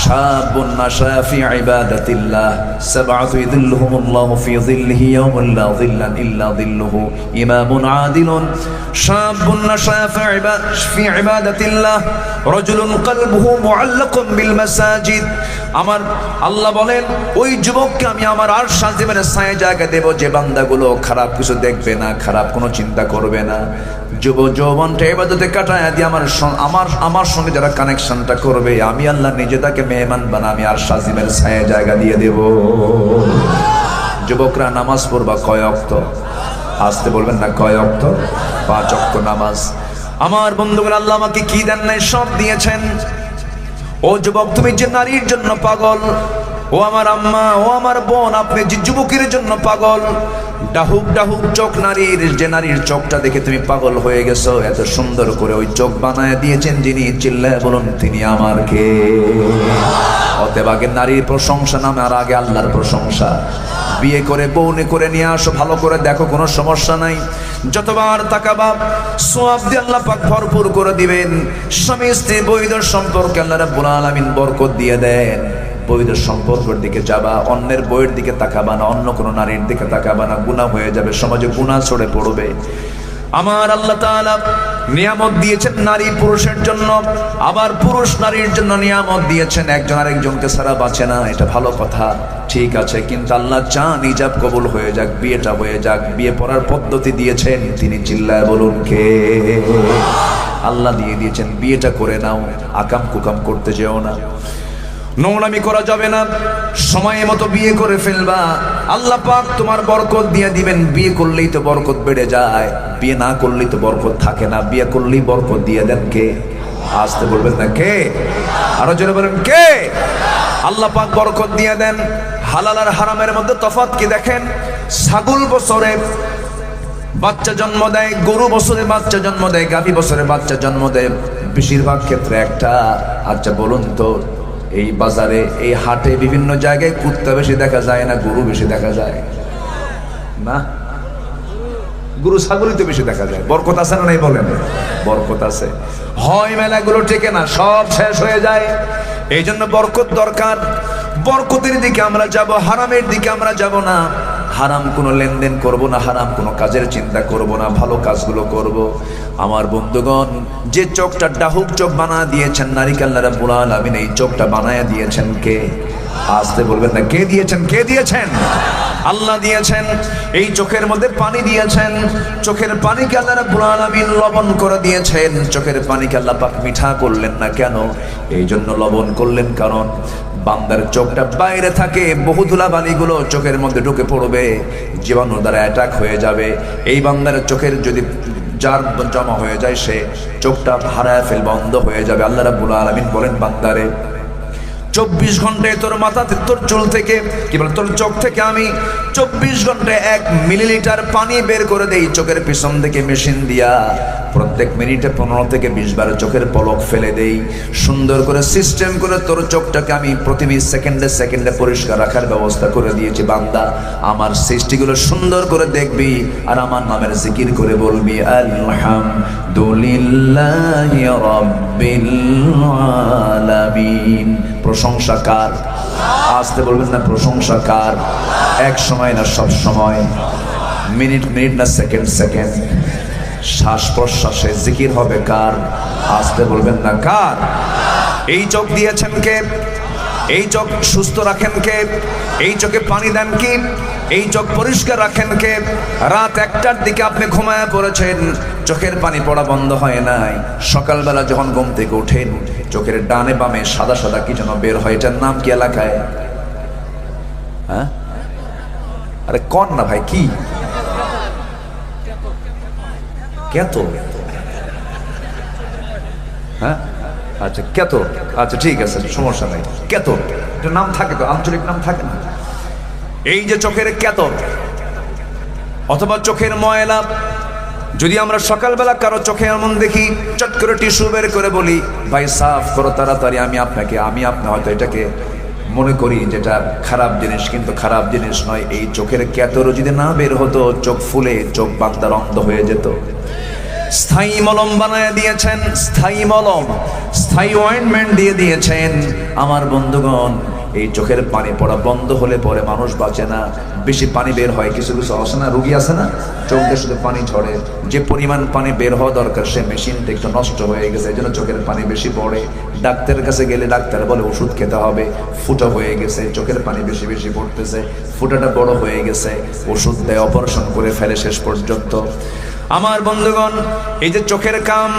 শাবুন নাশা ফি ইবাদাতিল্লাহ সাবআতু ইযিল্লুহুমুল্লাহু ফি যিল্লিহি ইয়াওমান লা যিল্লা ইল্লা যিল্লুহু। ইমামুন আদিলুন শাবুন নাশা ফি ইবাদাতিল্লাহ রাজুলুন কলবুহু মুআল্লাকুন বিল মাসাজিদ। আমার আল্লাহ বলেন, ওই যুবককে আমি আমার আরশ আজিমের ছায়ে জায়গা দেব যে বান্দাগুলো খারাপ কিছু দেখবে না, খারাপ কোনো চিন্তা করবে না। যৌবনটা ইবাদতে কাটায় দিয়ে আমার সঙ্গে যারা কানেকশনটা করবে, আমি আল্লাহ নিজে তাকে মেহমান বানা আমি আরশ আজিমের ছায়ে জায়গা দিয়ে দেব। যুবকরা নামাজ পড়বা কয় ওয়াক্ত? আসতে বলবেন না, কয় ওয়াক্ত? 5 ওয়াক্ত নামাজ। আমার বন্ধুগণ, আল্লাহ আমাকে কি দেন নাই? সব দিয়েছেন। ও যুবক, তুমি যে নারীর জন্য পাগল, ও আমার আম্মা, ও আমার বোন, আপনি যে যুবকের জন্য পাগল, ডাহুক ডাহুক চোখ নারীর, যে নারীর চোখটা দেখে তুমি পাগল হয়ে গেছো, এত সুন্দর করে ওই চোখ বানায় দিয়েছেন যিনি, চিল্লায় বলুন তিনি আমার কে? অতএব আগে নারীর প্রশংসা নামে আর আগে আল্লাহর প্রশংসা। বিয়ে করে বউনে করে নিয়ে আসো, ভালো করে দেখো, কোনো সমস্যা নাই। যতবার তাকাবা সওয়াব দিয়ে আল্লাহ পাক ভরপুর করে দিবেন। স্বামী স্ত্রী বৈধ সম্পর্কে আল্লাহ রাব্বুল আলামিন বরকত দিয়ে দেন। বৈধ সম্পর্কের দিকে যাবা, অন্যের বইয়ের দিকে তাকাবা না, অন্য কোনো নারীর দিকে তাকাবা না, গুনাহ হয়ে যাবে, সমাজে গুনাহ ছড়ে পড়বে। আমার আল্লাহ তাআলা নিয়ামত দিয়েছেন নারী পুরুষের জন্য, আবার পুরুষ নারীর জন্য নিয়ামত দিয়েছেন। একজন আরেকজনকে ছাড়া বাঁচে না, এটা ভালো কথা, ঠিক আছে। কিন্তু আল্লাহ চান ইজাব কবুল হয়ে যাক, বিয়েটা হয়ে যাক। বিয়ে পড়ার পদ্ধতি দিয়েছেন তিনি, চিল্লায় বলুন কে? আল্লাহ দিয়ে দিয়েছেন। বিয়েটা করে নাও, আকাম কুকাম করতে যেও না, নোংরামি করা যাবে না, সময় মতো বিয়ে করে ফেলবা, আল্লাহ পাক তোমার বরকত দিয়ে দিবেন। বিয়ে করলেই তো বরকত বেড়ে যায়, বিয়ে না করলেই তো বরকত থাকে না। বিয়ে করলেই বরকত দিয়ে দেন কে? আসতে বলবেন না, কে? আরো জোরে বলেন কে? আল্লাহ পাক বরকত দিয়ে দেন। হালাল আর হারামের মধ্যে তফাৎ কি দেখেন? ছাগল বছরে বাচ্চা জন্ম দেয়, গরু বছরে বাচ্চা জন্ম দেয়, গাভী বছরে বাচ্চা জন্ম দেয়, বেশিরভাগ ক্ষেত্রে একটা। আচ্ছা বলুন তো, এই বাজারে এই হাটে বিভিন্ন জায়গায় কুত্তা বেশি দেখা যায় না গরু বেশি দেখা যায়? না, গরু ছাগলই তো বেশি দেখা যায়। বরকত আছে না নাই বলেন? বরকত আছে। হয় মেলাগুলো টেকে না, সব শেষ হয়ে যায়। এই জন্য বরকত দরকার। বরকতের দিকে আমরা যাব, হারামের দিকে আমরা যাব না। হারাম কোনো লেনদেন করব না, হারাম কোনো কাজের চিন্তা করব না, ভালো কাজগুলো করব। আমার বন্ধুগণ, যে চোখটা ডাহুক চোখ বানা দিয়েছেন নারিকেল রাব্বুল আলামিন, এই চোখটা বানায়া দিয়েছেন কে? আসতে বলবেন না, কে দিয়েছেন? কে দিয়েছেন? আল্লাহ দিয়েছেন। এই চোখের মধ্যে পানি দিয়েছেন, চোখের পানিকে আল্লাহ রাব্বুল আলামিন লবণ করে দিয়েছেন। চোখের পানিকে আল্লাহ পাক মিঠা করলেন না কেন? এই জন্য লবণ করলেন, কারণ বান্দার চোখটা বাইরে থাকে, বহু ধুলাবালিগুলো চোখের মধ্যে ঢুকে পড়বে, জীবাণু দ্বারা অ্যাটাক হয়ে যাবে। এই বান্দার চোখের যদি জার জমা হয়ে যায়, সে চোখটা হারায় ফেলবে, বন্ধ হয়ে যাবে। আল্লাহ রাব্বুল আলামিন বলেন, বান্দারে 24 ঘন্টায় তোর মাথাতে, তোর চুল থেকে, কি বলে, তোর চোখ থেকে আমি 24 ঘন্টায় 1 মিলিলিটার পানি বের করে দেই চোখের পিছন থেকে মেশিন দিয়া। প্রত্যেক মিনিটে 15 থেকে 20 বার চোখের পলক ফেলে দেই। সুন্দর করে সিস্টেম করে তোর চোখটাকে আমি প্রতি সেকেন্ডে সেকেন্ডে পরিষ্কার রাখার ব্যবস্থা করে দিয়েছি। বান্দা, আমার সৃষ্টিগুলো সুন্দর করে দেখবি আর আমার নামের জিকির করে বলবি, আলহামদুলিল্লাহি রাব্বিল আলামিন। প্রশংসা কার? আসতে বলবেন না, প্রশংসা কার? এক সময় না সব সময়, মিনিট মিনিট না সেকেন্ড সেকেন্ড, শ্বাস প্রশ্বাসে জিকির হবে কার? আসতে বলবেন না, কার? এই চোখ দিয়েছেন কে? এই চোখ সুস্থ রাখেন কে? এই চোখে পানি দেন কি? এই চোখ পরিষ্কার রাখেন কে? রাত 1টার দিকে আপনি ঘুমায় পড়েছেন, চোখের পানি পড়া বন্ধ হয় নাই। সকালবেলা যখন ঘুম থেকে ওঠেন, চোখের ডানে বামে সাদা সাদা কি যেন বের হয়, এটার নাম কি এলাকায়? হ্যাঁ, আরে কোন না ভাই, কি কেতো? হ্যাঁ, আচ্ছা কেতো, আচ্ছা ঠিক আছে, সমস্যা নাই। কেতো এটা নাম থাকে তো, আঞ্চলিক নাম থাকে না? এই যে চোখের কেতো অথবা চোখের ময়লা, যদি আমরা সকালবেলা কারো চোখে এমন দেখি, চট করে টিস্যু বের করে বলি, ভাই সাফ করো তাড়াতাড়ি, আমি আপনি হয়তো এটাকে মনে করি যেটা খারাপ জিনিস, কিন্তু খারাপ জিনিস নয়। এই চোখের কেতরও যদি না বের হতো, চোখ ফুলে চোখ বান্দার অন্ধ হয়ে যেত। স্থায়ী মলম বানায় দিয়েছেন, স্থায়ী মলম, স্থায়ী অয়েন্টমেন্ট দিয়ে দিয়েছেন। আমার বন্ধুগণ, এই চোখের পানি পড়া বন্ধ হলে পরে মানুষ বাঁচে না, বেশি পানি বের হয়। কিছু কিছু আসে না, রুগী আছে না, চোখ দিয়ে শুধু পানি ঝরে, যে পরিমাণ পানি বের হওয়া দরকার সে মেশিনটা একটু নষ্ট হয়ে গেছে, এই জন্য চোখের পানি বেশি পড়ে। ডাক্তারের কাছে গেলে ডাক্তার বলে ওষুধ খেতে হবে, ফুটা হয়ে গেছে, চোখের পানি বেশি বেশি পড়তেছে, ফুটাটা বড় হয়ে গেছে, ওষুধ দেয়, অপারেশন করে ফেলে শেষ পর্যন্ত। আমার বন্ধুগণ, এই যে চোখের কাম,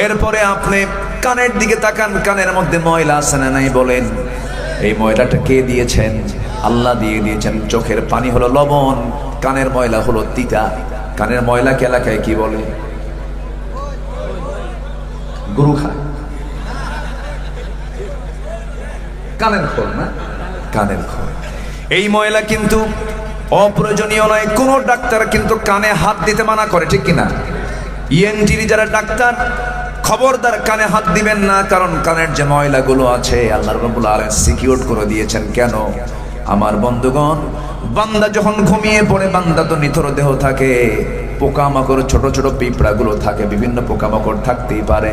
এরপরে আপনি কানের দিকে তাকান, কানের মধ্যে ময়লা আছে না নাই বলেন? এই ময়লাটা কে দিয়েছেন? আল্লাহ দিয়ে দিয়েছেন। চোখের পানি হলো লবণ, কানের ময়লা হলো তিতা। কানের ময়লাকে এলাকায় কি বলে? গরু খায়। কানের খোল না, কানের খোল। এই ময়লা কিন্তু অপ্রয়োজনীয় নয়। কোন ডাক্তার কিন্তু কানে হাত দিতে মানা করে, ঠিক কিনা? ইএনটির যারা ডাক্তার, খবরদার কানে হাত দিবেন না, কারণ কানের যে ময়লাগুলো আছে আল্লাহ রাব্বুল আলামিন সিকিউর করে দিয়েছেন। কেন? আমার বন্ধুগণ, বান্দা যখন ঘুমিয়ে পড়ে, বান্দা তো নিথর দেহ থাকে, পোকামাকড়, ছোট ছোট পিঁপড়াগুলো থাকে, বিভিন্ন পোকামাকড় থাকতেই পারে।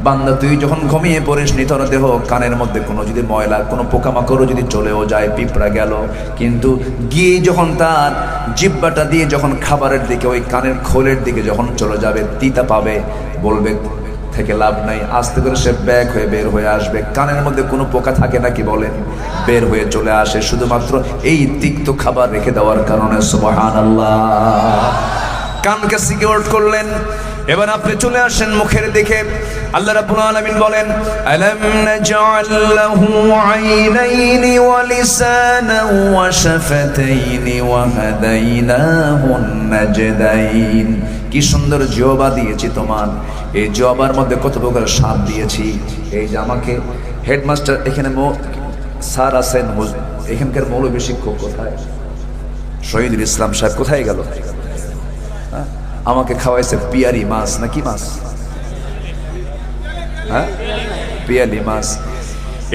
বান্দা তুই যখন ঘুমিয়ে পড়িস নিথর দেহ, কানের মধ্যে কোনো যদি ময়লা, কোনো পোকামাকড়ও যদি চলেও যায়, পিঁপড়া গেল, কিন্তু গিয়ে যখন তার জিহ্বাটা দিয়ে যখন খাবারের দিকে, ওই কানের খোলের দিকে যখন চলে যাবে, তিতা পাবে, বলবে থেকে লাভ নাই, আস্তে করে সে ব্যাক হয়ে বের হয়ে আসবে। কানের মধ্যে কোনো পোকা থাকে নাকি বলেন? বের হয়ে চলে আসে, শুধুমাত্র এই তিক্ত খাবার রেখে দেওয়ার কারণে। সুবহানাল্লাহ। কানকে সিকিউর করলেন। এবার আপনি চলে আসেন মুখের দিকে। আল্লাহ রাব্বুল আলামিন বলেন, আলাম নাজআল লাহু আইনাইনি ওয়া লিসানান ওয়া শাফাতাইনি ওয়া হাদাইনাহুন নাজদাইন। কি সুন্দর জিহ্বা দিয়েছি তোমার, এই জিহ্বার মধ্যে কত প্রকার স্বাদ দিয়েছি। এই যে আমাকে হেডমাস্টার, এখানে স্যার আছেন, এখানকার মৌলবী শিক্ষক কোথায়? শহীদুল ইসলাম সাহেব কোথায় গেল? আমাকে খাওয়াইছে পিয়ারি মাছ, না কি মাছ? হ্যাঁ, পিয়ালি মাছ।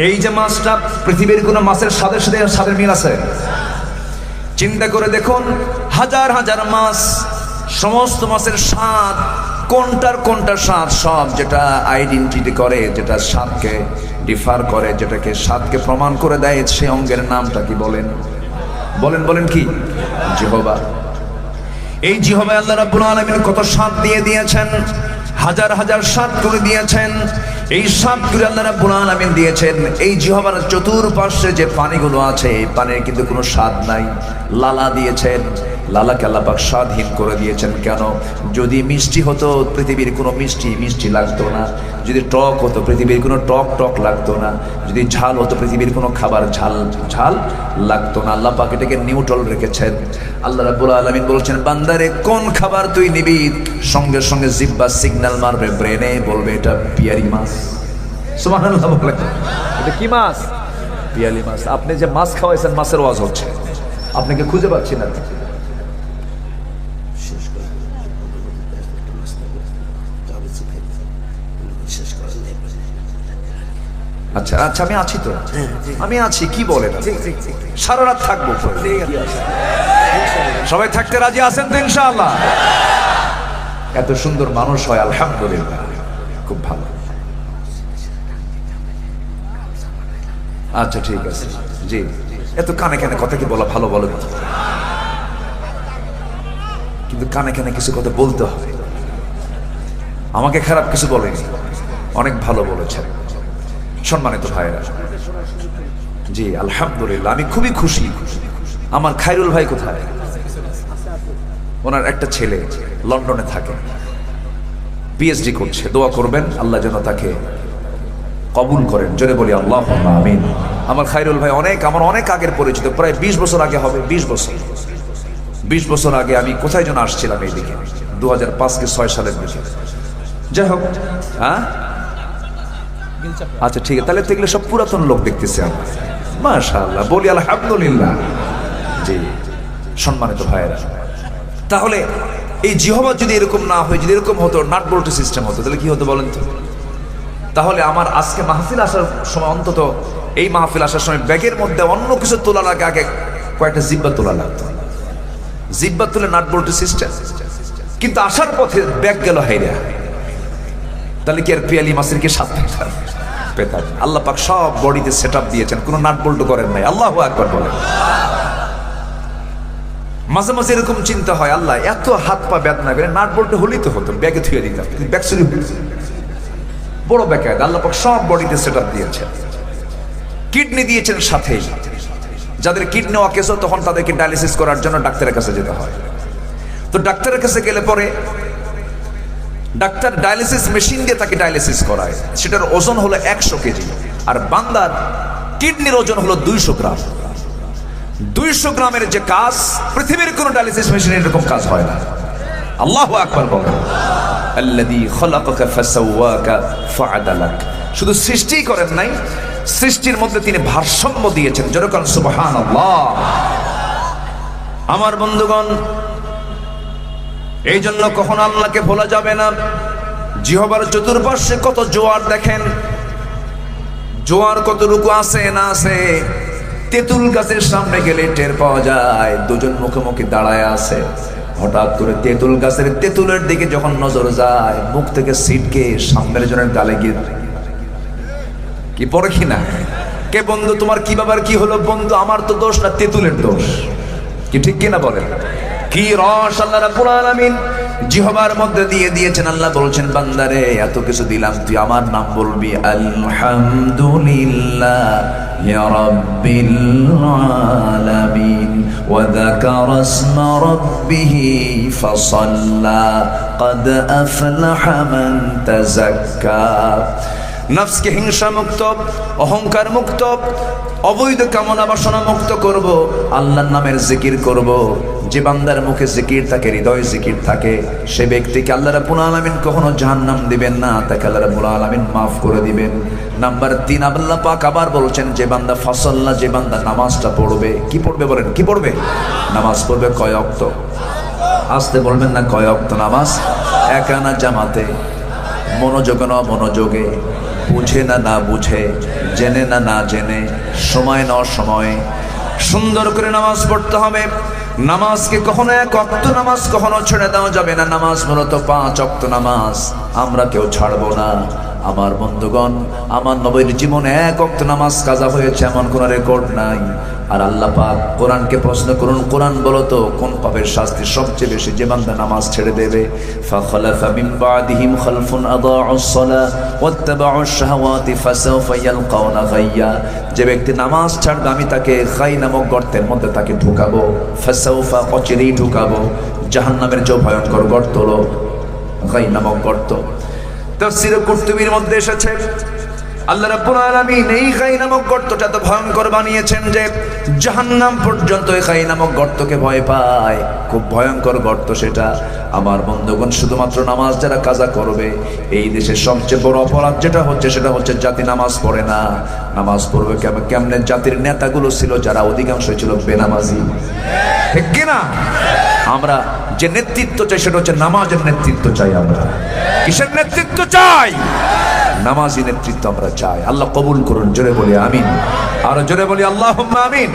এই যে মাছটা, পৃথিবীর কোন মাছের স্বাদের সাথে স্বাদের মিল আছে? চিন্তা করে দেখুন, হাজার হাজার মাছ, সমস্ত মাছের স্বাদ কোনটার স্বাদ, সব যেটা আইডেন্টিটি করে, যেটা স্বাদকে ডিফার করে, যেটাকে স্বাদকে প্রমাণ করে দেয়, সেই অঙ্গের নামটা কি বলেন? বলেন কি? জিহ্বা। এই জিহ্বায় আল্লাহ রাব্বুল আলামিন কত স্বাদ দিয়ে দিয়েছেন, হাজার হাজার স্বাদ করে দিয়েছেন। এই স্বাদগুলো আল্লাহ রাব্বুল আলামিন দিয়েছেন। এই জিহ্বার চতুর্পাশে যে পানিগুলো আছে, এই পানির কিন্তু কোনো স্বাদ নাই। লালা দিয়েছেন, লালাকে আল্লাহ পাক স্বাদহীন করে দিয়েছেন। কেন? যদি মিষ্টি হতো পৃথিবীর কোনো মিষ্টি লাগতো না। যদি টক হতো পৃথিবীর কোনো টক লাগতো না। যদি ঝাল হতো পৃথিবীর কোনো খাবার ঝাল লাগতো না। আল্লাহ পাক এটাকে নিউট্রাল রেখেছেন। আল্লাহ রাব্বুল আলামিন বলছেন, বান্দারে কোন খাবার তুই নিবি, সঙ্গে সঙ্গে জিহ্বা সিগন্যাল মারবে ব্রেনে, বলবে এটা পিয়ারি মাছ। সুবহানাল্লাহ বলে, এটা কি মাছ? পিয়ালি মাছ। আপনি যে মাছ খাওয়াইছেন, মাছের ওয়াজ হচ্ছে, আপনাকে খুঁজে পাচ্ছি না। আচ্ছা আচ্ছা, আমি আছি তো, আমি আছি, কি বলেন? সারা রাত থাকবো। সবাই থাকতে রাজি আছেন তো ইনশাআল্লাহ? এত সুন্দর মানুষ হয়, আলহামদুলিল্লাহ, খুব ভালো। আচ্ছা ঠিক আছে, জি। এত কানে কানে কথা কি বলা ভালো? বলো, কিন্তু কানে কানে কিছু কথা বলতে হয়। আমাকে খারাপ কিছু বলেনি, অনেক ভালো বলেছেন। সম্মানিত ভাইরা, জি আলহামদুলিল্লাহ, আমি খুবই খুশি। আমার খায়রুল ভাই কোথায়? ওনার একটা ছেলে লন্ডনে থাকে, পিএইচডি করছে। দোয়া করবেন আল্লাহ যেন তাকে কবুল করেন। জোরে বলি আল্লাহুম্মা আমিন। আমার খায়রুল ভাই আমার অনেক আগের পরিচিত, প্রায় 20 বছর আগে হবে। 20 বছর আগে আমি কোথায় যেন আসছিলাম এইদিকে, 2005 কি 6 সালের দিকে। যাই হোক, হ্যাঁ আচ্ছা ঠিক আছে, তাহলে তো এগুলো সব পুরাতন লোক দেখতেছি আমরা, মাশাআল্লাহ, বলি আলহামদুলিল্লাহ। জি সম্মানিত ভাইয়েরা, তাহলে এই জিহ্বা যদি এরকম না হয়, যদি এরকম হতো, নাট বল্টু সিস্টেম হতো, তাহলে কি হতো বলেন তো? তাহলে আমার আজকে মাহফিল আসার সময়, অন্তত এই মাহফিল আসার সময় ব্যাগের মধ্যে অন্য কিছু তোলার আগে কয়েকটা জিহ্বা তোলা লাগতো। জিহ্বা তুলে নাট বল্টু সিস্টেম, কিন্তু আসার পথে ব্যাগ গেল হাইরা, তাহলে কি আর পিয়ালি মাছের কি স্বাদ পেতাম? আল্লাহ পাক সব বডিতে সেটআপ দিয়েছেন, কোনো নাট বল্টু করেন নাই। আল্লাহু আকবার বলেন। মাঝে মাঝে এরকম চিন্তা হয়, আল্লাহ এত হাত পা বেদনা করে, নাট বল্টু হলেই তো হতো, ব্যাগে থুয়ে দিতাম, কিন্তু ব্যাগ চুরি হয়েছে, বড় ব্যাগ। আল্লাহ পাক সব বডিতে সেটআপ দিয়েছেন। কিডনি দিয়েছেন সাথেই, যাদের কিডনি অকেজ তখন তাদেরকে ডায়ালিসিস করার জন্য ডাক্তারের কাছে যেতে হয়। তো ডাক্তারের কাছে গেলে পরে ডাক্তার ডায়ালিসিস মেশিন দিয়ে তাকে ডায়ালিসিস করায়। সেটার ওজন হলো 100 কেজি, আর বান্দার কিডনির ওজন হলো 200 গ্রাম। 200 গ্রামের যে কাজ, পৃথিবীর কোন ডায়ালিসিস মেশিনে এরকম কাজ হয় না। আল্লাহু আকবার বলেন। আল্লাযী খালাকাকা ফাসাওয়াকা ফাআদালাক। শুধু সৃষ্টিই করেন নাই, সৃষ্টির মধ্যে তিনি ভারসাম্য দিয়েছেন। যেরকম সুবহানাল্লাহ। আমার বন্ধুগণ, এই জন্য কখনো আল্লাহকে ভোলা যাবে না। জিহ্বার চতুর্পাশে কত জোয়ার দেখেন, জোয়ার কতটুকু আছে না আছে। তেঁতুল গাছের সামনে গেলে টের পাওয়া যায়, দুজন মুখোমুখি দাঁড়ায় আছে। হঠাৎ করে তেঁতুল গাছের তেঁতুলের দিকে যখন নজর যায়, মুখ থেকে সিটকে সামনের জনের গালে গিয়ে কি পড়ে কিনা, কে বন্ধু তোমার কি বাবার কি হলো? বন্ধু আমার তো দোষ না, তেঁতুলের দোষ। কি ঠিক কিনা বলেন? কি রস আল্লাহ রাব্বুল আলামিন জিহ্বার মধ্যে দিয়ে দিয়েছেন। আল্লাহ বলছেন, বান্দারে এত কিছু দিলাম, তুই আমার নাম বলবি, আলহামদুলিল্লাহি রাব্বিল আলামিন ওয়া যাকারা ইসমা রাব্বিহি ফাসাল্লা ক্বাদ আফলাহা মান তাযাক্কা। নফসকে হিংসা মুক্ত, অহংকার মুক্ত, অবৈধ কামনা বাসনা মুক্ত করব, আল্লাহর নামের জিকির করব। যে বান্দার মুখে জিকির থাকে, হৃদয়ে জিকির থাকে, সে ব্যক্তিকে আল্লাহ রাব্বুল আলামিন কখনো জাহান্নাম দিবেন না, তাকে আল্লাহ রাব্বুল আলামিন মাফ করে দিবেন। নাম্বার 3, আল্লাহ পাক আবার বলছেন, যে বান্দা ফাসাল্লা, যে বান্দা নামাজটা পড়বে, কি পড়বে বলেন, কি পড়বে? নামাজ পড়বে কয় ওয়াক্ত? আসতে বলবেন না, কয় ওয়াক্ত নামাজ? একানা জামাতে, মনোযোগে না মনোযোগে, বুঝে না না বুঝে, জেনে না না জেনে, সময় না সময়ে সুন্দর করে নামাজ পড়তে হবে। নামাজকে কখনো এক ওয়াক্ত নামাজ কখনো ছেড়ে দেওয়া যাবে না। নামাজ মূলত 5 ওয়াক্ত নামাজ, আমরা কেউ ছাড়বো না। আমার বন্ধুগণ, আমার নবীর জীবনে 1 ওয়াক্ত নামাজ কাজা হয়েছে এমন কোনো রেকর্ড নাই। আর আল্লাহ পাক কোরআনকে প্রশ্ন করুন, কোরআন বলো তো কোন পাপের শাস্তি সবচেয়ে বেশি? যে বান্দা নামাজ ছেড়ে দেবে। ফাখালাফা মিন বাদিহিম খালফুন আদাউস সালাহ ওয়াত্তাবাউশ শাহাওয়াতি ফাসাউফা ইয়ালকাউনা গাইয়া। যে ব্যক্তি নামাজ ছাড়বে, আমি তাকে গাই নামক গর্তের মধ্যে তাকে ঢুকাবো। ফাসাউফা, অচিরেই ঢুকাবো। জাহান্নামের যে ভয়ঙ্কর গর্ত হলো গাই নামক গর্ত। তাফসীরে কুরতুবীর মধ্যে এসেছে, আল্লাহ রাব্বুল আলামিন এই গাই নামক গর্তটা তো ভয়ঙ্কর বানিয়েছেন যে জাহান্নাম পর্যন্ত এই গাই নামক গর্তকে ভয় পায়। খুব ভয়ঙ্কর গর্ত সেটা। আমার বন্ধুগণ, শুধুমাত্র নামাজ যারা কাজা করবে, এই দেশের সবচেয়ে বড় অপরাধ যেটা হচ্ছে সেটা হচ্ছে জাতি নামাজ পড়ে না। নামাজ পড়বে কেমনে? জাতির নেতাগুলো ছিল যারা অধিকাংশ ছিল বেনামাজি, ঠিক কিনা? আমরা যে নেতৃত্ব চাই সেটা হচ্ছে নামাজের নেতৃত্ব চাই। আমরা কিসের নেতৃত্ব চাই? নামাজি নেতৃত্ব আমরা চাই। আল্লাহ কবুল করুন, জোরে বলি আমিন। আরো জোরে বলি আল্লাহুম্মা আমিন।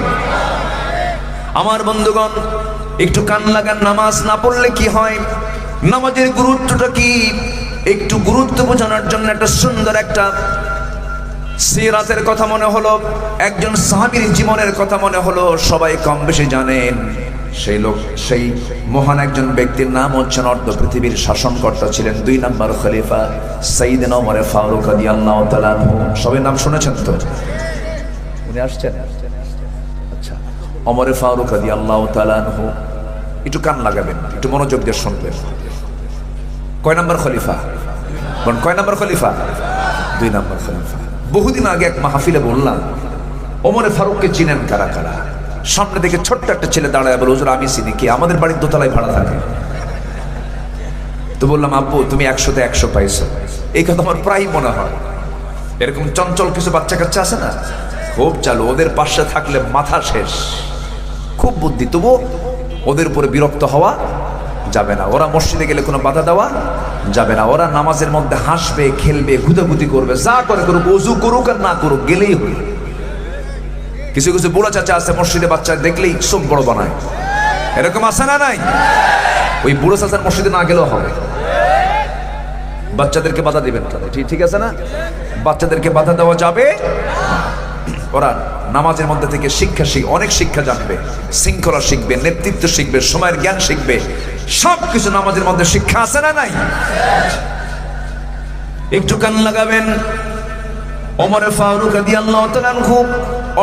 আমার বন্ধুগণ, একটু কান লাগান, নামাজ না পড়লে কি হয়, নামাজের গুরুত্বটা কি, একটু গুরুত্ব বোঝানোর জন্য একটা সুন্দর একটা সিরাতের কথা মনে হলো, একজন সাহাবীর জীবনের কথা মনে হলো। সবাই কম বেশি জানেন। সেই মহান একজন ব্যক্তির নাম হচ্ছেন, অর্ধ পৃথিবীর শাসনকর্তা ছিলেন 2 নম্বর খলিফা সাইয়েদনা ওমর ফারুক রাদিয়াল্লাহু তাআলা আনহু। সবাই নাম শুনেছেন তো? উনি আসছেন? আচ্ছা, ওমর ফারুক রাদিয়াল্লাহু তাআলা আনহু। একটু কান লাগাবেন, একটু মনোযোগ দিয়ে শুনবেন। কয় নম্বর খলিফা? কয় নম্বর খলিফা? 2 নম্বর খলিফা। বহুদিন আগে এক মাহফিলে বললাম, ওমর ফারুককে চিনেন কারা কারা? সামনে থেকে ছোট্ট একটা ছেলে দাঁড়ায় বলে, হুজুর আমি চিনি। কি? আমাদের বাড়ির দোতলায় ভাড়া থাকে। তো বললাম, আব্বু তুমি 100-তে 100 পাইছো। এই কথা আমার প্রায় মনে হয়। এরকম চঞ্চল কিছু বাচ্চা কাচ্চা আছে না, খুব চালু, ওদের পাশে থাকলে মাথা শেষ, খুব বুদ্ধি। তবু ওদের উপরে বিরক্ত হওয়া যাবে না। ওরা মসজিদে গেলে কোনো বাধা দেওয়া যাবে না। ওরা নামাজের মধ্যে হাসবে, খেলবে, গুদাগুদি করবে, যা করে করুক, ওযু করুক আর না করুক, গেলেই হল। কিছু কিছু বুড়া চাচা আছে, মসজিদে বাচ্চা দেখলেই চোখ বড় বানায়, এরকম আছে না নাই? ওই বুড়ো চাচার মসজিদে না গেলেও হবে। বাচ্চাদেরকে বাধা দিবেন, ঠিক আছে না? বাচ্চাদেরকে বাধা দেওয়া যাবে। ওরা নামাজের মধ্যে থেকে অনেক শিক্ষা জানবে, শৃঙ্খলা শিখবে, নেতৃত্ব শিখবে, সময়ের জ্ঞান শিখবে, সবকিছু নামাজের মধ্যে শিক্ষা আছে না নাই? একটু কান লাগাবেন। ওমর ফারুক রাদিয়াল্লাহু তাআলা আনহু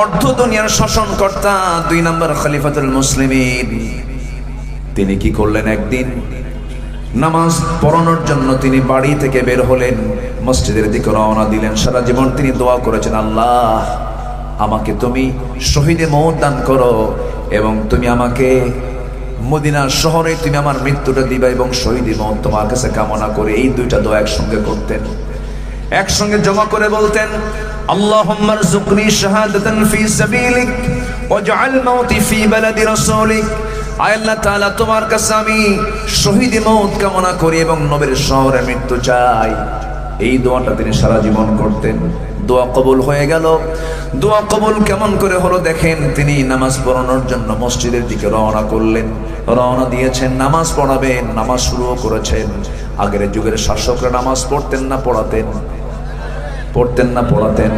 অর্ধ দুনিয়ার শাসনকর্তা, 2 নম্বর খলিফাতুল মুসলিমিন। তিনি কি করলেন? একদিন নামাজ পড়ানোর জন্য তিনি বাড়ি থেকে বের হলেন, মসজিদের দিকে রওনা দিলেন। সারা জীবন তিনি দোয়া করেছেন, আল্লাহ আমাকে তুমি শহীদে মওত দান করো, এবং তুমি আমাকে মদিনা শহরে তুমি আমার মৃত্যুটা দিবা, এবং শহীদে মওত তোমার কাছে কামনা করে। এই 2টা দোয়া একসঙ্গে করতেন, একসঙ্গে জমা করে বলতেন, আল্লাহুম্মা রযুকনি শাহাদাতান ফি সাবিলিক ওয়াজআল মাউতি ফি বালাদি রাসূলিক। আয় আল্লাহ তাআলা, তোমার কাছে আমি শহীদে মওত কামনা করি এবং নবীর শহরে মৃত্যু চাই। এই দোয়াটা তিনি সারা জীবন করতেন। দোয়া কবুল হয়ে গেল। দোয়া কবুল কেমন করে হলো দেখেন। তিনি নামাজ পড়ানোর জন্য মসজিদের দিকে রওনা করলেন। রওনা দিয়েছেন, নামাজ পড়াবেন, নামাজ শুরুও করেছেন। আগের যুগের শাসকরা নামাজ পড়তেন না পড়াতেন? পড়তেন না পড়াতেন?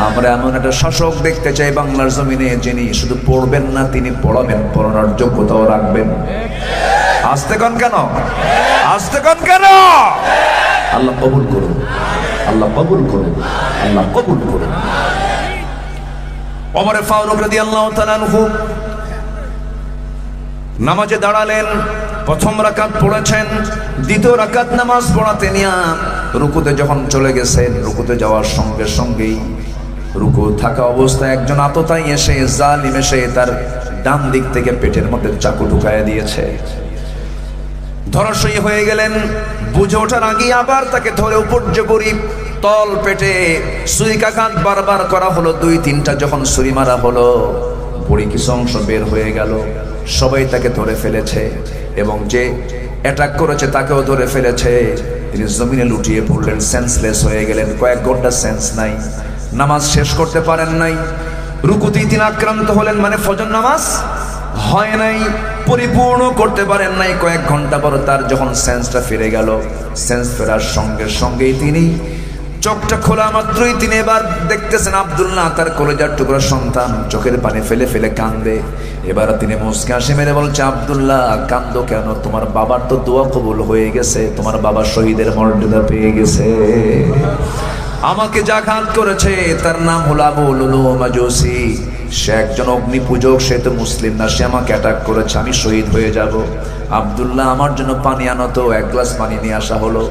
আমরা এমন একটা শাসক দেখতে চাই বাংলার জমিনে, যিনি শুধু পড়বেন না, তিনি পড়াবেন, পড়ানোর যোগ্যতাও রাখবেন। আসতে কোন কেন? আসতে কোন কেন? আল্লাহ কবুল করুন, আল্লাহ কবুল করুন, আল্লাহ কবুল করুন। ওমর ফারুক রাদিয়াল্লাহু তাআলা আনহু নামাজে দাঁড়ালেন। প্রথম রাকাত পড়েছেন, দ্বিতীয় রাকাত নামাজ পড়াতে নিয়ে রুকুতে যখন চলে গেছেন, রুকুতে যাওয়ার সঙ্গে সঙ্গেই রুকু থাকা অবস্থায় একজন আততায়ী এসে, জালিম এসে তার ডান দিক থেকে পেটের মধ্যে চাকু ঢুকাইয়া দিয়েছে। ধরাশয়ী হয়ে গেলেন। বুঝে ওঠার আগে আবার তাকে ধরে উপর্য করি তল পেটে সুইকাঘাত বারবার করা হলো। 2-3টা যখন ছুরি মারা হলো, বুড়ি কিছু অংশ বের হয়ে গেল। সবাই তাকে ধরে ফেলেছে এবং যে অ্যাটাক করেছে তাকেও ধরে ফেলেছে। তিনি জমিনে লুটিয়ে পড়লেন, সেন্সলেস হয়ে গেলেন। কয়েক ঘন্টা সেন্স নাই, নামাজ শেষ করতে পারেন নাই। রুকুতেই তিনি আক্রান্ত হলেন, মানে ফজর নামাজ হয় নাই, পরিপূর্ণ করতে পারেন নাই। কয়েক ঘন্টা পর তার যখন সেন্সটা ফিরে গেল, সেন্স ফেরার সঙ্গে সঙ্গেই তিনি চোখটা খোলা মাত্রই তিনি এবার দেখতেছেন আব্দুল্লাহ তার কলেজার টুকরা সন্তান চোখের পানি ফেলে ফেলে কান্দে। এবার তিনি মুস্কি হাসি মেরে বলছে, আব্দুল্লাহ কান্দো কেন? তোমার বাবার তো দোয়া কবুল হয়ে গেছে, তোমার বাবা শহীদের মর্যাদা পেয়ে গেছে। আমাকে যা ঘাত করেছে তার নাম হলো আবু লুলু মাজুসি, সে একজন অগ্নি পূজক, সে তো মুসলিম না, সে আমাকে অ্যাটাক করেছে, আমি শহীদ হয়ে যাব। আব্দুল্লাহ আমার জন্য পানি আনো তো। 1 গ্লাস পানি নিয়ে আসা হলো।